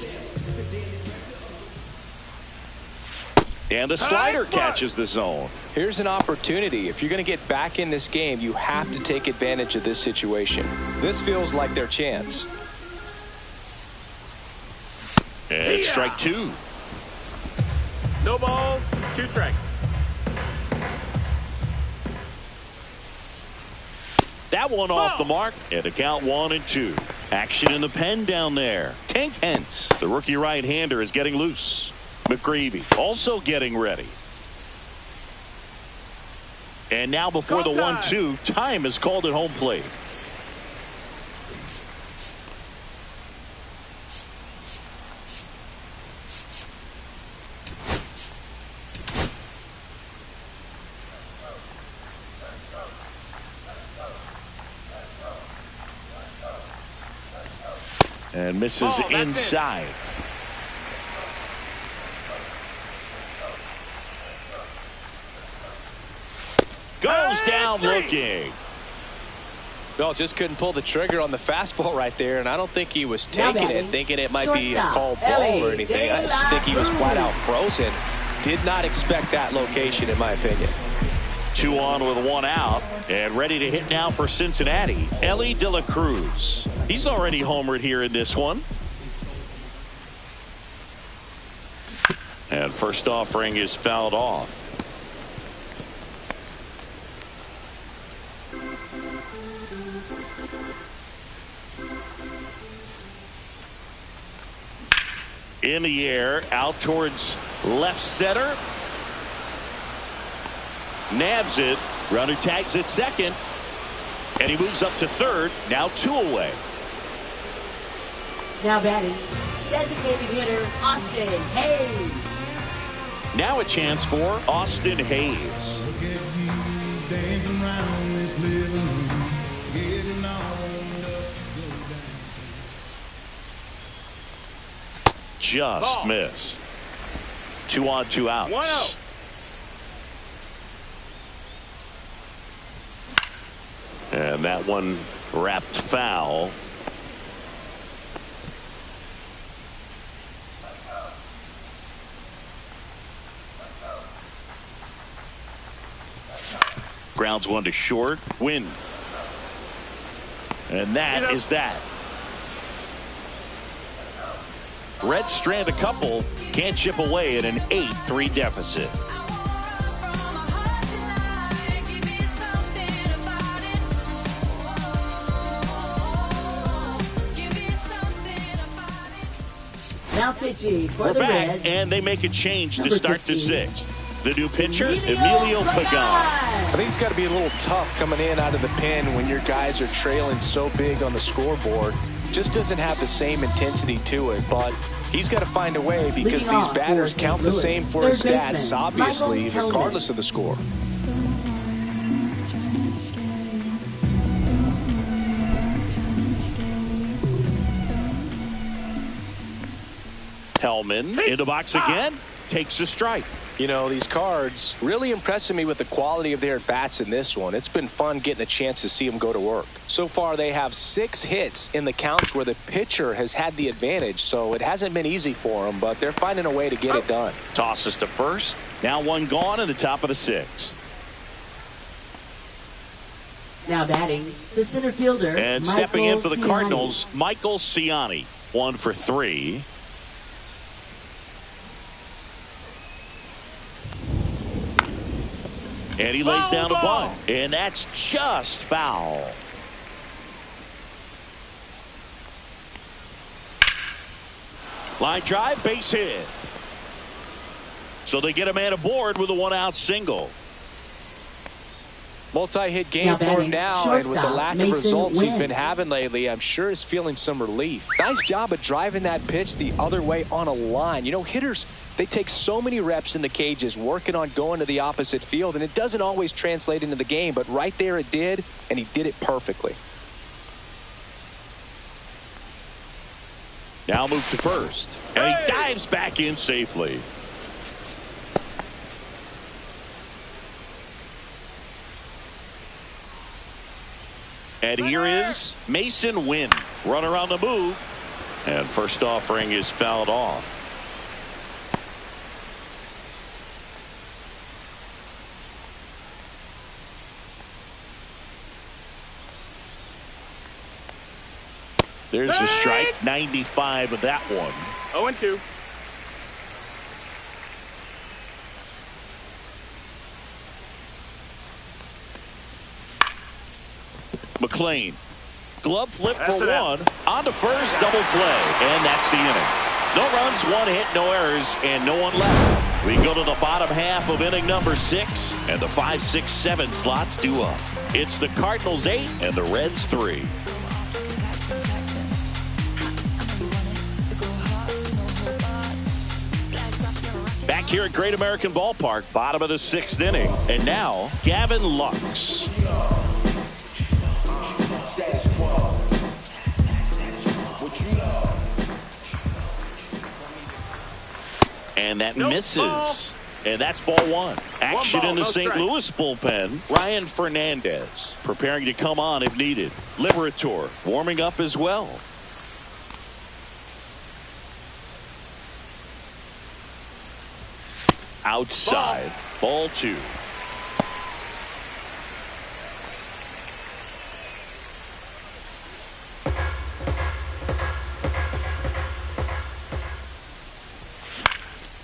And the slider catches the zone. Here's an opportunity. If you're going to get back in this game, you have to take advantage of this situation. This feels like their chance. And it's strike 2. No balls, 2 strikes. That one off the mark, and the count 1-2. Action in the pen down there. Tank Hentz, the rookie right-hander, is getting loose. McGreevy also getting ready. And now before the 1-2, time is called at home plate. And misses inside. Goes down looking. Well, just couldn't pull the trigger on the fastball right there, and I don't think he was taking it, thinking it might be a called ball or anything. I just think he was flat out frozen. Did not expect that location, in my opinion. 2 on with 1 out, and ready to hit now for Cincinnati, Ellie De La Cruz. He's already homered here in this one. And first offering is fouled off. In the air, out towards left center. Nabs it, Runner tags at second. And he moves up to third. Now 2 away. Now batting, designated hitter Austin Hayes. Now a chance for Austin Hayes. Look at you dancing around this living room, getting all warmed up to go down. Just Ball. missed. 2 on, 2 outs. 1-0. And that one wrapped foul. Grounds one to short. Win. And that is that. Reds strand a couple. Can't chip away at an 8-3 deficit. Now pitching for We're the back, Reds. and they make a change to Number start the 15. 6th. The new pitcher, Emilio Pagan. I think it's got to be a little tough coming in out of the pen when your guys are trailing so big on the scoreboard. Just doesn't have the same intensity to it, but he's got to find a way because Leading these off batters for count St. the same Louis, for his third stats, baseman, obviously, Michael Hellman. regardless of the score. Hellman in the box again. Takes a strike. You know, these Cards really impressing me with the quality of their bats in this one. It's been fun getting a chance to see them go to work. So far, they have 6 hits in the counts where the pitcher has had the advantage, so it hasn't been easy for them, but they're finding a way to get it done. Tosses to first. Now 1 gone in the top of the 6th. Now batting, the center fielder. And stepping in for the Michael Cardinals, Michael Cincinnati. 1 for 3. And he lays down a bunt. And that's just foul. Line drive, base hit. So they get a man aboard with a 1-out single. Multi-hit game Now for him batting, now, and with the shortstop, lack of Mason results he's Wynn. been having lately, I'm sure he's feeling some relief. Nice job of driving that pitch the other way on a line. You know, hitters, they take so many reps in the cages working on going to the opposite field, and it doesn't always translate into the game, but right there it did, and he did it perfectly. Now move to first. And he dives back in safely. And here is Mason Wynn. Runner on the move. And first offering is fouled off. There's the strike. 95 of that one. 0-2. McLean. Glove flip That's for it 1. out. On to first, double play. And that's the inning. No runs, 1 hit, no errors, and no one left. We go to the bottom half of inning number 6, and the 5, 6, 7 slots due up. It's the Cardinals 8 and the Reds 3. Back here at Great American Ballpark, bottom of the 6th inning. And now, Gavin Lux. And that misses. Ball. And that's ball 1. Action ball, in the no St. strikes. Louis bullpen. Ryan Fernandez preparing to come on if needed. Liberator warming up as well. Outside. Ball 2.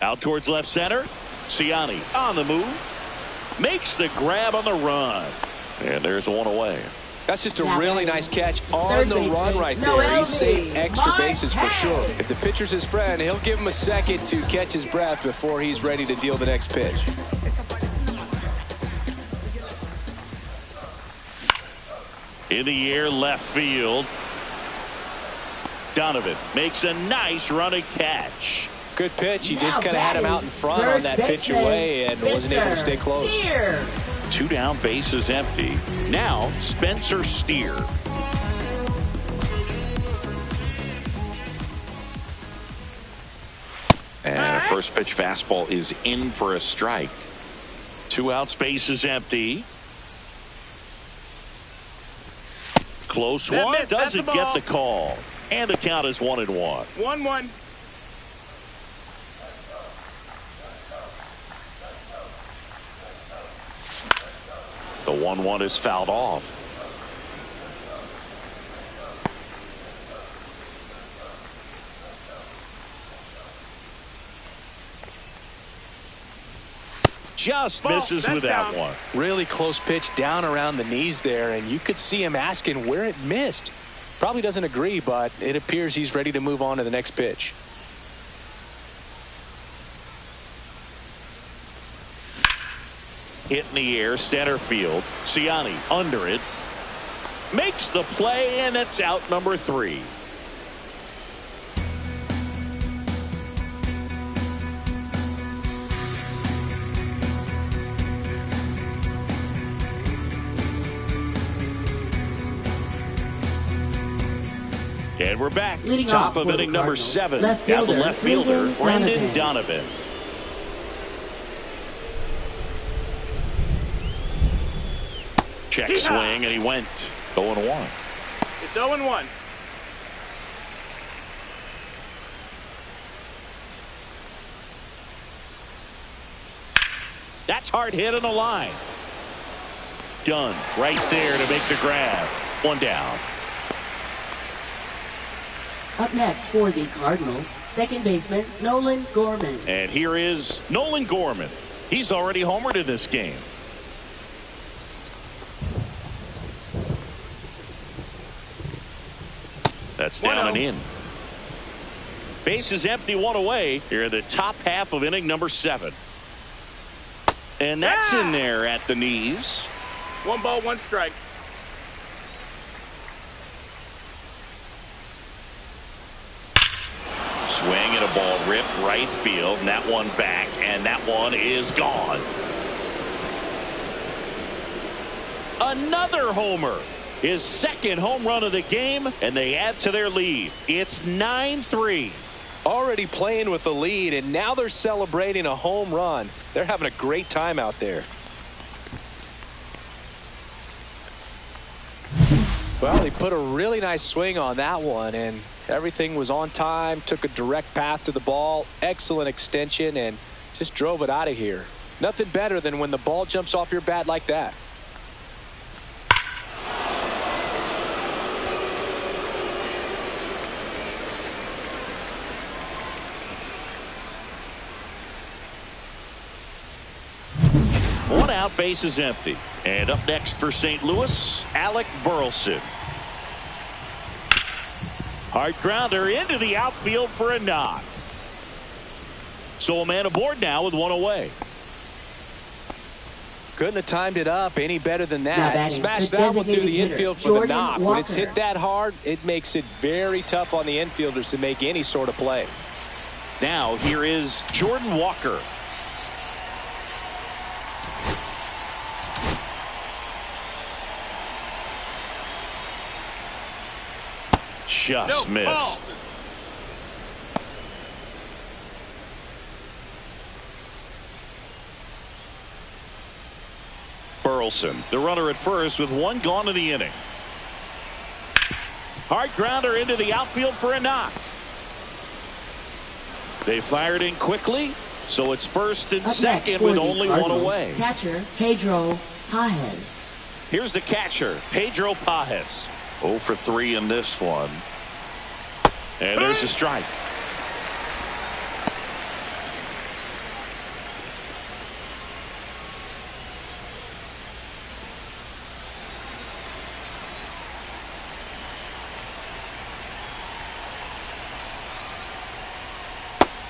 Out towards left center. Cincinnati on the move. Makes the grab on the run. And there's 1 away. That's just a Now really batting, nice catch on third the baseman, run right Noel there. He saved B. extra bases for Marquez. sure. If the pitcher's his friend, he'll give him a second to catch his breath before he's ready to deal the next pitch. In the air, left field. Donovan makes a nice running catch. Good pitch. He just kind of had him out in front on that pitch away and wasn't able to stay close. Steer. 2 down, bases empty. Now Spencer Steer. And a first pitch fastball is in for a strike. 2 outs, bases empty. Close one, doesn't get the call. And the count is 1-1. 1-1. The 1-1 is fouled off. Just misses with that one. Really close pitch down around the knees there, and you could see him asking where it missed. Probably doesn't agree, but it appears he's ready to move on to the next pitch. Hit in the air, center field. Ciani under it. Makes the play, and it's out number 3. And we're back. Leading Top off of inning number 7. Left Now the fielder, left fielder, Brendan Donovan. Check swing, and he went 0-1. It's 0-1. That's hard hit on the line. Done right there to make the grab. 1 down. Up next for the Cardinals, second baseman Nolan Gorman. And here is Nolan Gorman. He's already homered in this game. That's down and in. Base is empty, 1 away. Here in the top half of inning number 7. And that's in there at the knees. 1 ball, 1 strike. Swing and a ball ripped right field, and that one back, and that one is gone. Another homer. His second home run of the game, and they add to their lead. It's 9-3. Already playing with the lead, and now they're celebrating a home run. They're having a great time out there. Well, he put a really nice swing on that one, and everything was on time, took a direct path to the ball, excellent extension, and just drove it out of here. Nothing better than when the ball jumps off your bat like that. One out, base is empty. And up next for St. Louis, Alec Burleson. Hard grounder into the outfield for a knock. So a man aboard now with 1 away. Couldn't have timed it up any better than Now that. batting, Smashed the that one through the designated infield hitter, for the Jordan knock. When it's Walker. hit that hard, it makes it very tough on the infielders to make any sort of play. Now here is Jordan Walker. Just missed. Burleson, the runner at first with 1 gone in the inning. Hard grounder into the outfield for a knock. They fired in quickly, so it's first and Up next second for with the only 1 Cardinals, away. Catcher Pedro Pajes. Here's the catcher, Pedro Pajes. 0 for 3 in this one. And there's a strike.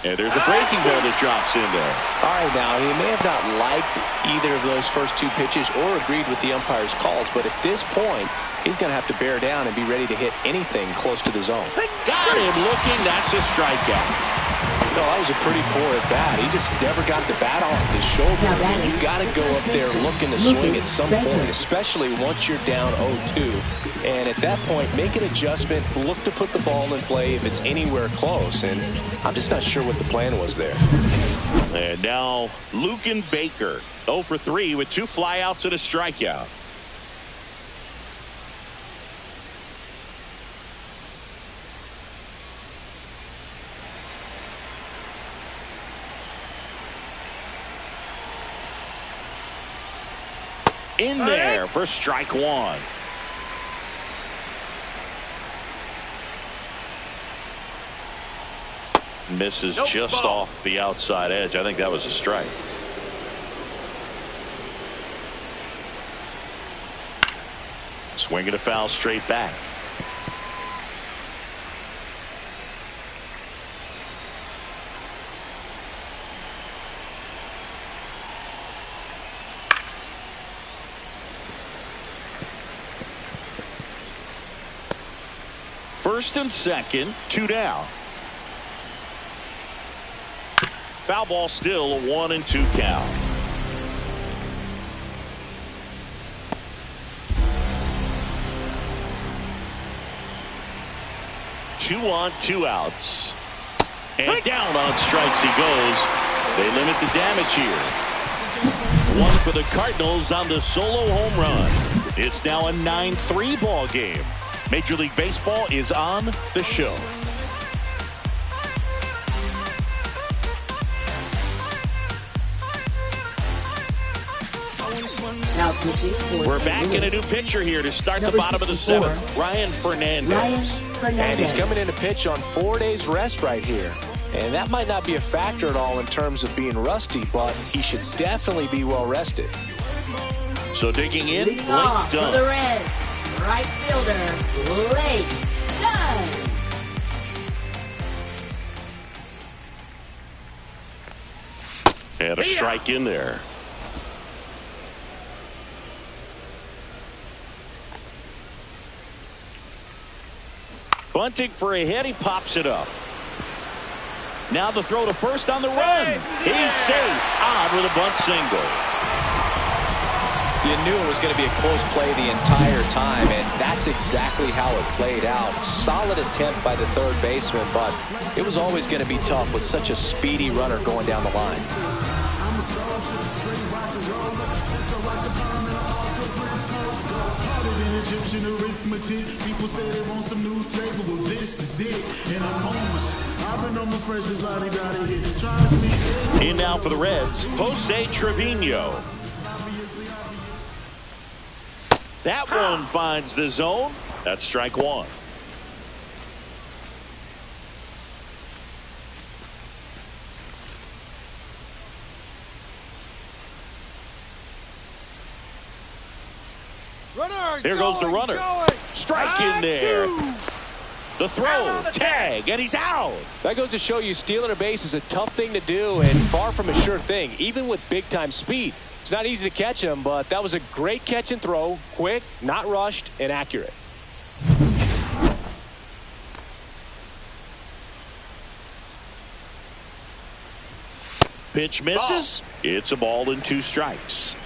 And there's a breaking ball that drops in there. All right, now, he may have not liked either of those first two pitches or agreed with the umpire's calls, but at this point, he's going to have to bear down and be ready to hit anything close to the zone. Got him looking. That's a strikeout. No, that was a pretty poor at bat. He just never got the bat off his shoulder. You got to go up there looking to swing at some point, especially once you're down 0-2. And at that point, make an adjustment, look to put the ball in play if it's anywhere close. And I'm just not sure what the plan was there. And now Lucan Baker, 0 for 3 with 2 flyouts and a strikeout. In there for strike 1. Misses just off the outside edge. I think that was a strike. Swinging a foul straight back. First and second, 2 down. Foul ball, still a 1-2 count. Two on, 2 outs. And down on strikes he goes. They limit the damage here. 1 for the Cardinals on the solo home run. It's now a 9-3 ball game. Major League Baseball is on the show. Now pitching for We're St. back Louis. in a new pitcher here to start the Number bottom of the 64, 7th. Ryan Fernandez. Ryan And he's Fernandez. coming in to pitch on 4 days rest right here. And that might not be a factor at all in terms of being rusty, but he should definitely be well rested. So digging in, Leading Blake off for the Dunn. Reds, right fielder, Blake Dunn. And a strike in there. Bunting for a hit. He pops it up. Now the throw to first on the run. He's safe. On with a bunt single. You knew it was going to be a close play the entire time, and that's exactly how it played out. Solid attempt by the third baseman, but it was always going to be tough with such a speedy runner going down the line. Egyptian arithmetic. People say they want some new flavor. Well, this is it. And I'm homeless. I've been on my freshest lottie-dottie hit. Trying to sneak In now for the Reds, Jose Trevino. That one finds the zone. That's strike 1. Here goes the runner. Strike in there. The throw, tag, and he's out. That goes to show you stealing a base is a tough thing to do and far from a sure thing, even with big-time speed. It's not easy to catch him, but that was a great catch and throw, quick, not rushed, and accurate. Pitch misses. It's a ball and 2 strikes.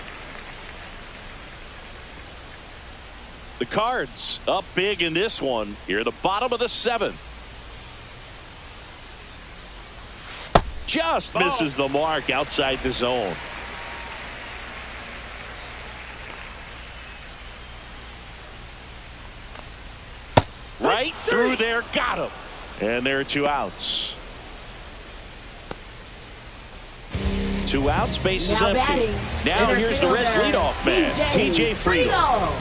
The Cards up big in this one. Here at the bottom of the 7th. Just misses the mark outside the zone. Right through there, got him. And there are 2 outs. 2 outs, base is Now empty. batting, Now center here's the Reds fielder, leadoff man, TJ Friedel.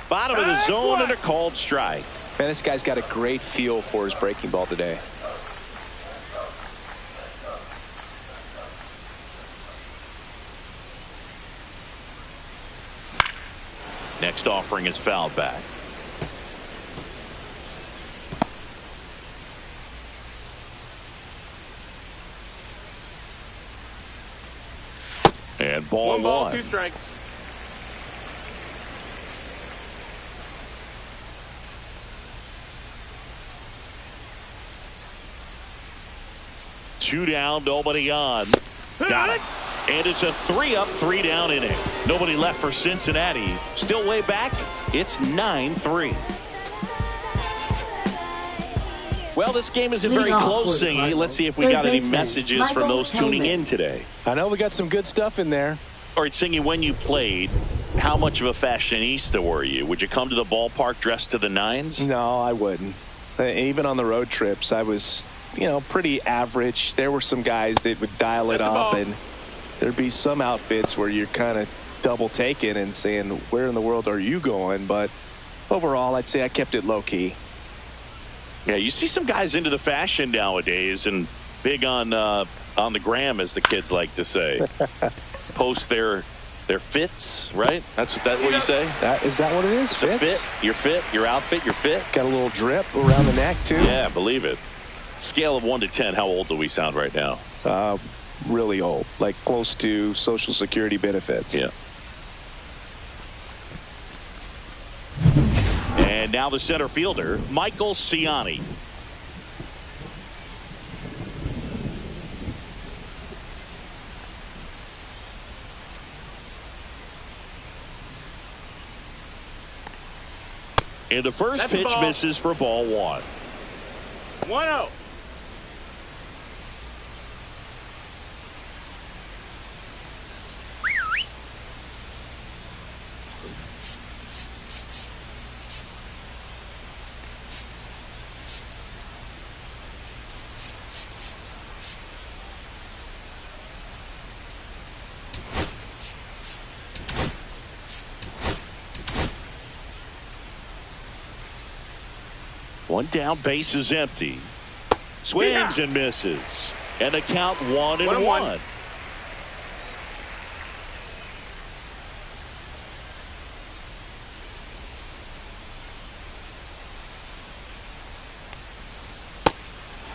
Bottom of the zone and a called strike. Man, this guy's got a great feel for his breaking ball today. Next offering is fouled back. And ball One ball, one. 2 strikes. Two down, nobody on. Got it. And it's a 3-up, 3-down inning. Nobody left for Cincinnati. Still way back. It's 9-3. Well, this game isn't very close, Singy. Let's see if we got any messages from those tuning in today. I know we got some good stuff in there. All right, Singy, when you played, how much of a fashionista were you? Would you come to the ballpark dressed to the nines? No, I wouldn't. Even on the road trips, I was, pretty average. There were some guys that would dial it up, and there'd be some outfits where you're kind of double taking and saying, where in the world are you going? But overall, I'd say I kept it low key. Yeah, you see some guys into the fashion nowadays and big on the gram, as the kids like to say. Post their fits, right? That's what you say? Is that what it is? It's a fit. Your fit, your outfit, your fit. Got a little drip around the neck, too. Yeah, believe it. Scale of 1 to 10, how old do we sound right now? Really old, like close to Social Security benefits. Yeah. And now the center fielder, Michael Cincinnati. And the first pitch misses for ball one. 1-0. One down, base is empty. Swings and misses. And the count 1-1.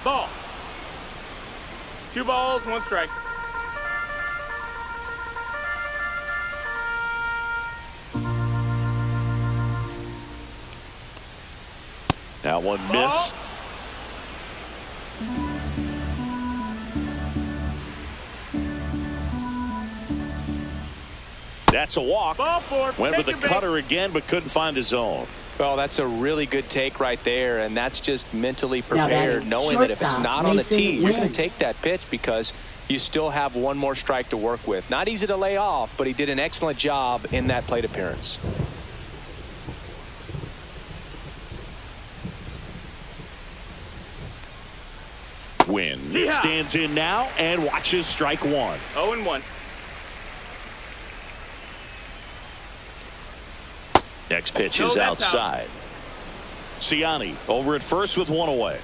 Ball. 2 balls, 1 strike. That one missed. That's a walk. Ball 4. Went with the cutter again, but couldn't find his zone. Well, that's a really good take right there, and that's just mentally prepared, knowing that if it's not on the tee, you're going to take that pitch because you still have one more strike to work with. Not easy to lay off, but he did an excellent job in that plate appearance. Win. It stands in now and watches strike one. 0-1. Next pitch is outside. Cincinnati over at first with one away.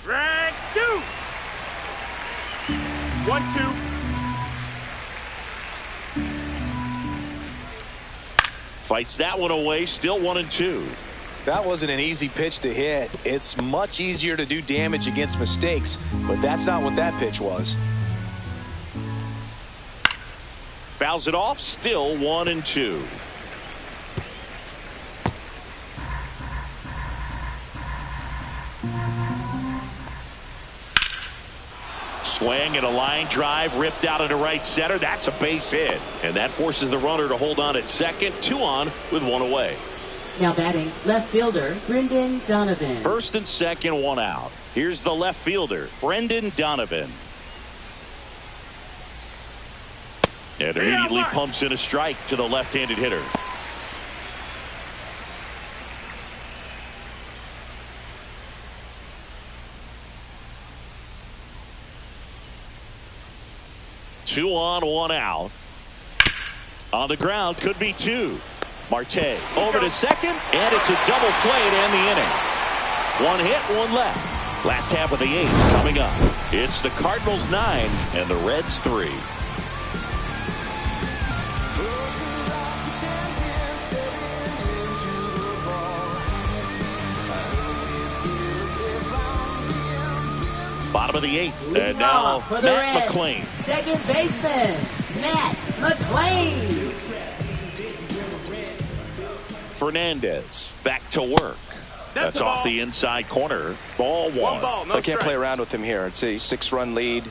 Strike 2. 1-2. Fights that one away. Still 1-2. That wasn't an easy pitch to hit. It's much easier to do damage against mistakes, but that's not what that pitch was. Fouls it off. Still 1-2. Swing and a line drive ripped out into right center. That's a base hit. And that forces the runner to hold on at second. 2 on with 1 away. Now batting, left fielder, Brendan Donovan. First and second, 1 out. Here's the left fielder, Brendan Donovan. And immediately pumps in a strike to the left-handed hitter. Two on, 1 out. On the ground, could be 2. Marte over to second, and it's a double play to end the inning. 1 hit, 1 left. Last half of the 8th coming up. It's the Cardinals 9 and the Reds 3. Bottom of the 8th, and now Matt McClain. Second baseman, Matt McClain. Fernandez back to work. That's off the inside corner. Ball one. Ball, no I can't play strikes. around with him here. It's a 6-run lead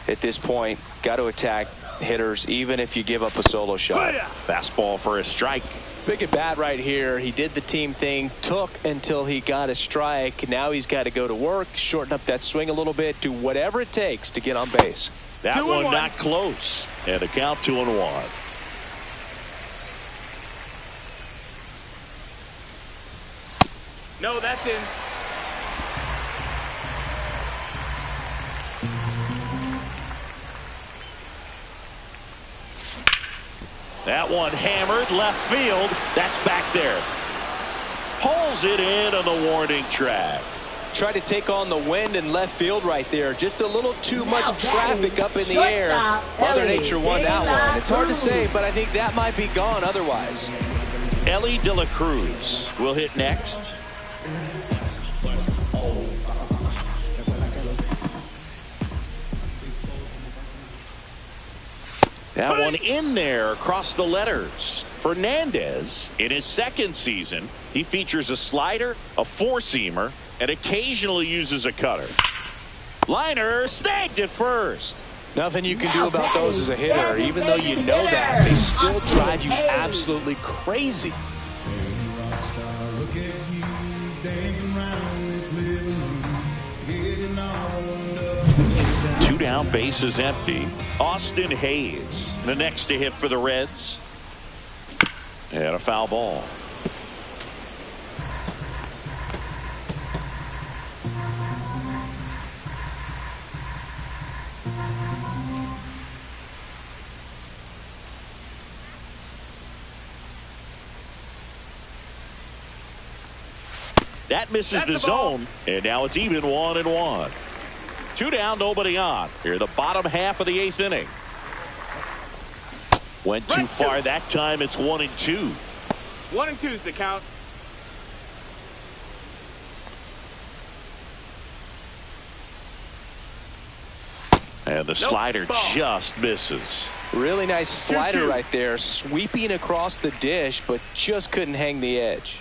at this point. Got to attack hitters, even if you give up a solo shot. Fastball for a strike. Big at bat right here. He did the team thing, took until he got a strike. Now he's got to go to work, shorten up that swing a little bit, do whatever it takes to get on base. That one not close. And the count 2-1. No, that's in. That one hammered left field. That's back there. Pulls it in on the warning track. Tried to take on the wind in left field right there. Just a little too much traffic up in the air. Mother Nature won that one. It's hard to say, but I think that might be gone otherwise. Ellie De La Cruz will hit next. That one in there across the letters. Fernandez, in his second season, he features a slider, a four-seamer, and occasionally uses a cutter. Liner snagged at first. Nothing you can do about those as a hitter. Even though you know that, they still drive you absolutely crazy. Two down, bases empty. Austin Hayes, the next to hit for the Reds. And a foul ball. That misses the zone, and now it's even 1-1. Two down, nobody on. Here, the bottom half of the 8th inning. Went too far that time. It's 1-2. 1-2 is the count. And the slider just misses. Really nice slider right there, sweeping across the dish, but just couldn't hang the edge.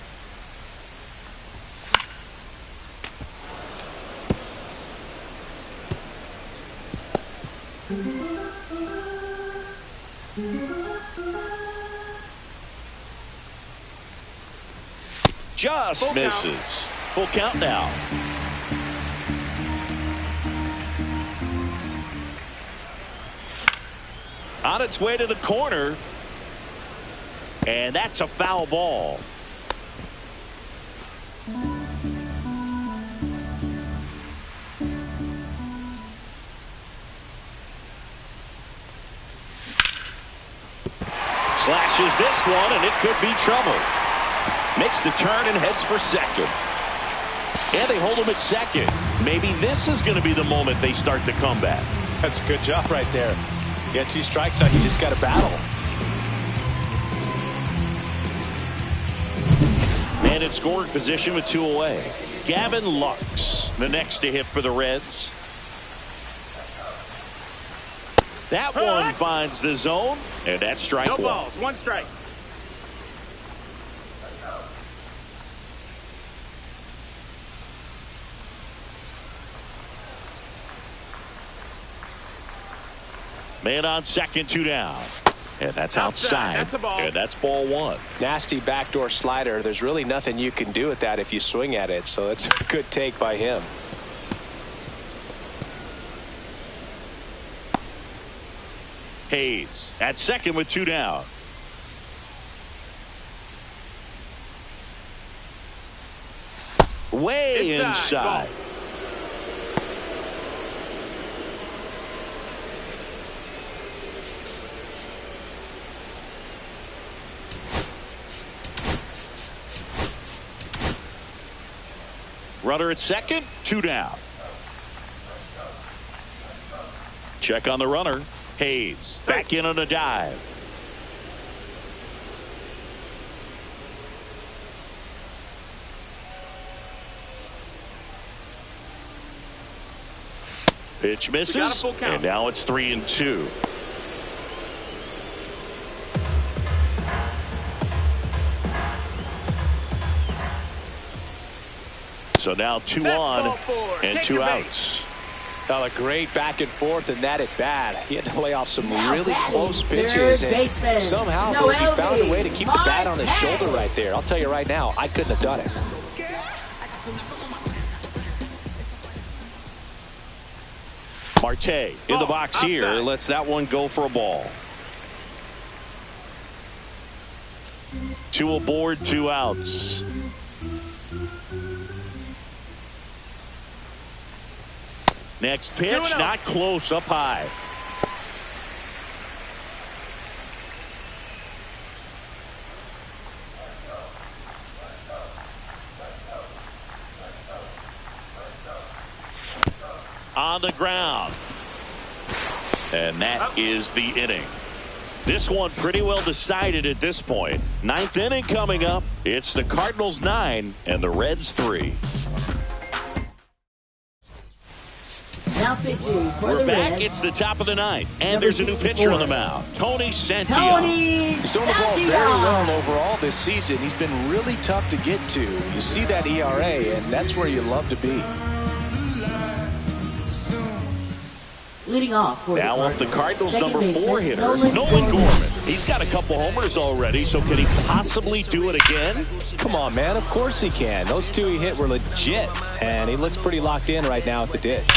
Just misses. Full count now. On its way to the corner. And that's a foul ball. Slashes this one, and it could be trouble. Makes the turn and heads for second. And they hold him at second. Maybe this is going to be the moment they start the comeback. That's a good job right there. You got 2 strikes out, you just got to battle. Man in scoring position with 2 away. Gavin Lux, the next to hit for the Reds. That one finds the zone, and that's strike one. No balls, 1 strike. Man on second, 2 down. And that's outside. That's a ball. And that's ball 1. Nasty backdoor slider. There's really nothing you can do with that if you swing at it. So that's a good take by him. Hayes at second with 2 down. Way inside. Runner at second, 2 down. Check on the runner. Hayes back in on a dive. Pitch misses, and now it's 3-2. So now 2 on and 2 outs. Well, a great back and forth in that at bat. He had to lay off some really close pitches, and somehow he found a way to keep the bat on his shoulder right there. I'll tell you right now, I couldn't have done it. Marte in the box here, lets that one go for a ball. 2 aboard, 2 outs. Next pitch, not close, up high. On the ground. And that is the inning. This one pretty well decided at this point. 9th inning coming up. It's the Cardinals 9 and the Reds 3. Now pitching for We're the back. Reds. It's the top of the 9th. And there's a new pitcher on the mound. Tony Santillo. He's thrown the ball very well overall this season. He's been really tough to get to. You see that ERA, and that's where you love to be. Leading off for Now up the Cardinals number 4 hitter, Nolan Gorman. He's got a couple homers already, so can he possibly do it again? Come on, man. Of course he can. Those 2 he hit were legit, and he looks pretty locked in right now at the ditch.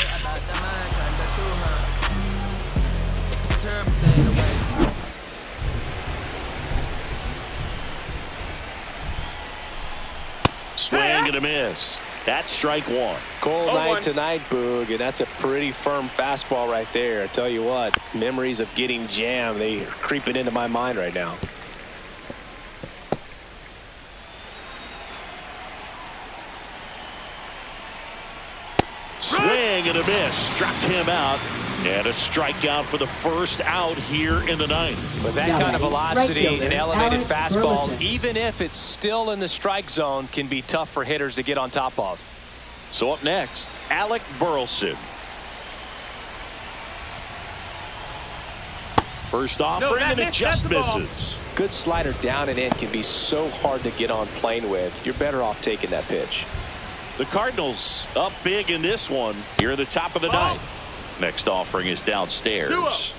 Swing and a miss. That's strike 1. Cold night tonight, Boog, and that's a pretty firm fastball right there. I tell you what, memories of getting jammed, they are creeping into my mind right now. Swing and a miss. Struck him out. And a strikeout for the first out here in the 9th. With that kind of velocity, an elevated fastball, even if it's still in the strike zone, can be tough for hitters to get on top of. So up next, Alec Burleson. First offering, and it just misses. Good slider down and in can be so hard to get on plane with. You're better off taking that pitch. The Cardinals up big in this one here at the top of the 9th. Next offering is downstairs.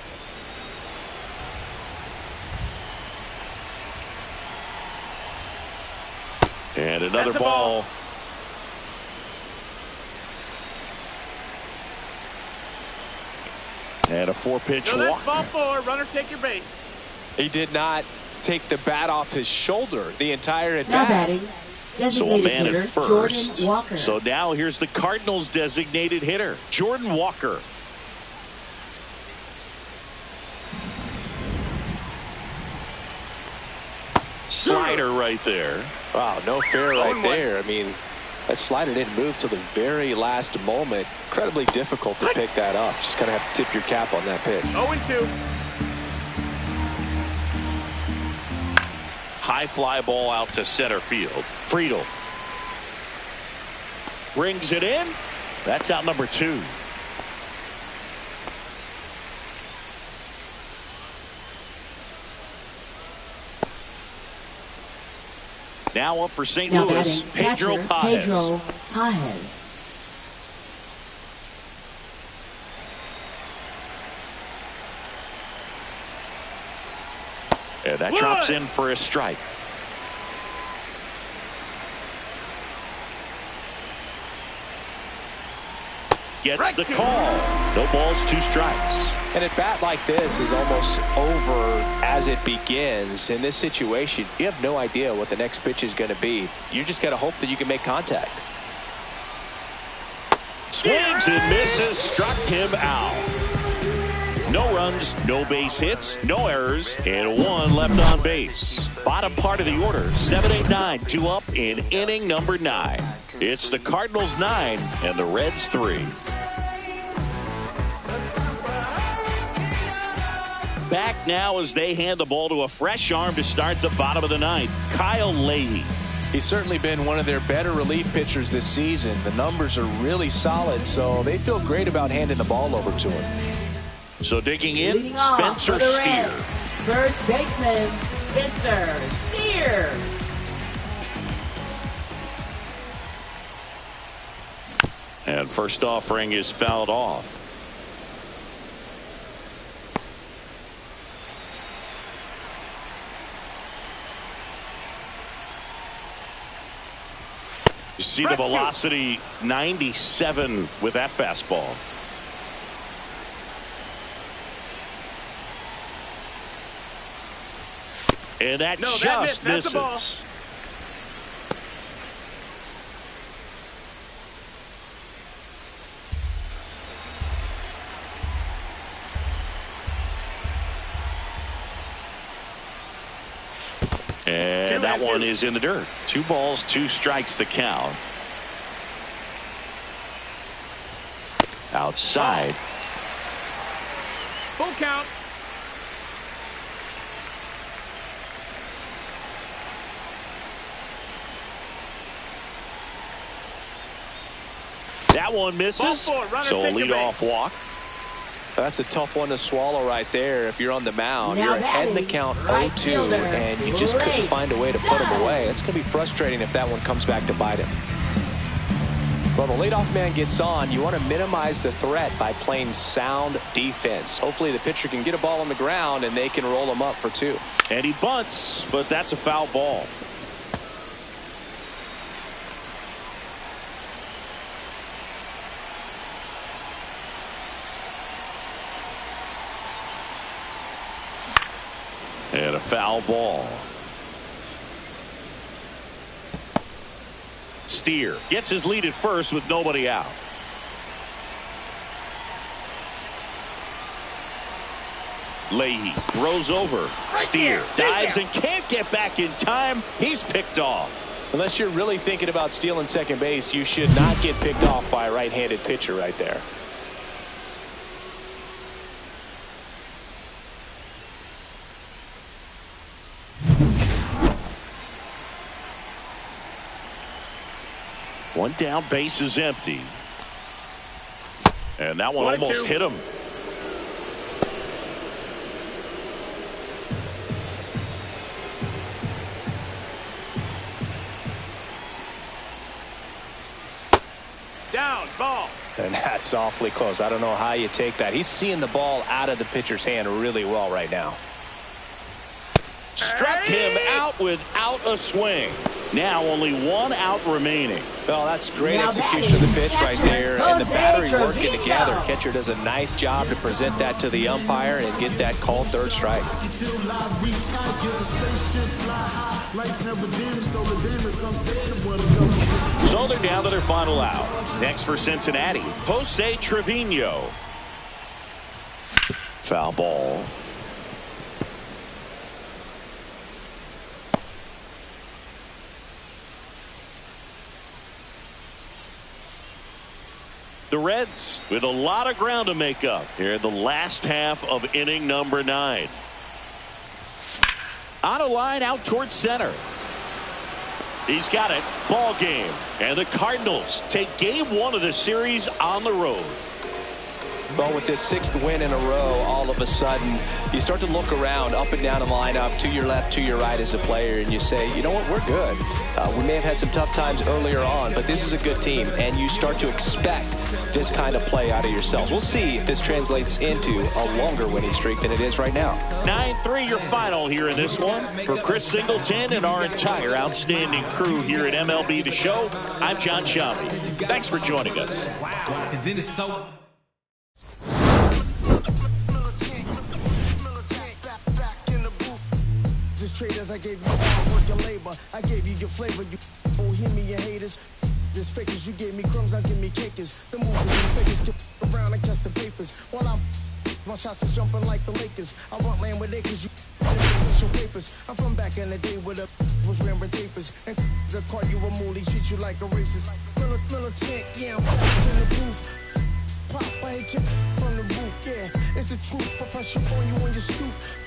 And another ball. And a 4-pitch walk. Ball 4. Runner, take your base. He did not take the bat off his shoulder the entire at Now bat. batting. So a man at first. Jordan Walker. So now here's the Cardinals designated hitter, Jordan Walker. Slider right there. Wow, no fair right there. I mean, that slider didn't move till the very last moment. Incredibly difficult to pick that up. Just kind of have to tip your cap on that pitch. 0-2. High fly ball out to center field. Friedel brings it in. That's out number 2. Now up for St. Louis, Pedro Pages. And that drops in for a strike. Gets the call. No balls, 2 strikes. And a bat like this is almost over as it begins. In this situation, you have no idea what the next pitch is going to be. You just got to hope that you can make contact. Swings and misses. Struck him out. No runs, no base hits, no errors, and 1 left on base. Bottom part of the order, 7, 8, 9, 2 up in inning number 9. It's the Cardinals 9 and the Reds 3. back now as they hand the ball to a fresh arm to start the bottom of the ninth, Kyle Leahy. He's certainly been one of their better relief pitchers this season. The numbers are really solid, so they feel great about handing the ball over to him. So digging Leading in, off Spencer for the Steer. Reds, first baseman, Spencer Steer. And first offering is fouled off. You see the velocity 97 with that fastball. And that just misses. And that one is in the dirt. 2 balls, 2 strikes the count. Outside. Full count. That one misses. So a leadoff walk. That's a tough one to swallow right there. If you're on the mound, Now you're ahead in the count 0-2, and you just couldn't find a way to put him away. It's going to be frustrating if that one comes back to bite him. Well, the leadoff man gets on. You want to minimize the threat by playing sound defense. Hopefully the pitcher can get a ball on the ground and they can roll him up for 2. And he bunts, but that's a foul ball. And a foul ball. Steer gets his lead at first with nobody out. Leahy throws over. Steer dives and can't get back in time. He's picked off. Unless you're really thinking about stealing second base, you should not get picked off by a right-handed pitcher right there. One down, base is empty. And that one almost hit him. Down, ball. And that's awfully close. I don't know how you take that. He's seeing the ball out of the pitcher's hand really well right now. Struck him out without a swing. Now only 1 out remaining. Well, that's great execution of the pitch right there, and the battery working together. Catcher does a nice job to present that to the umpire and get that called third strike. So they're down to their final out. Next for Cincinnati, Jose Trevino. Foul ball. The Reds with a lot of ground to make up here in the last half of inning number 9. On a line out towards center. He's got it. Ball game. And the Cardinals take game 1 of the series on the road. Well, with this 6th win in a row, all of a sudden, you start to look around, up and down the lineup, to your left, to your right as a player, and you say, you know what, we're good. We may have had some tough times earlier on, but this is a good team, and you start to expect this kind of play out of yourselves. We'll see if this translates into a longer winning streak than it is right now. 9-3 your final here in this one. For Chris Singleton and our entire outstanding crew here at MLB The Show, I'm John Shambi. Thanks for joining us. Wow. And then it's so... Traders, I gave you hard work and labor. I gave you your flavor. You bohemian haters. This fakers, you gave me crumbs, now give me cakers. The movers and fakers get around and catch the papers. While I'm my shots is jumping like the Lakers. I want land with acres, you your papers. I'm from back in the day where the was wearing papers. And they'll call you a moolie, treat you like a racist. Militant, yeah, I'm back in the booth. Pop, I hit you from the roof, yeah. It's the truth, for pressure on you on your stoop.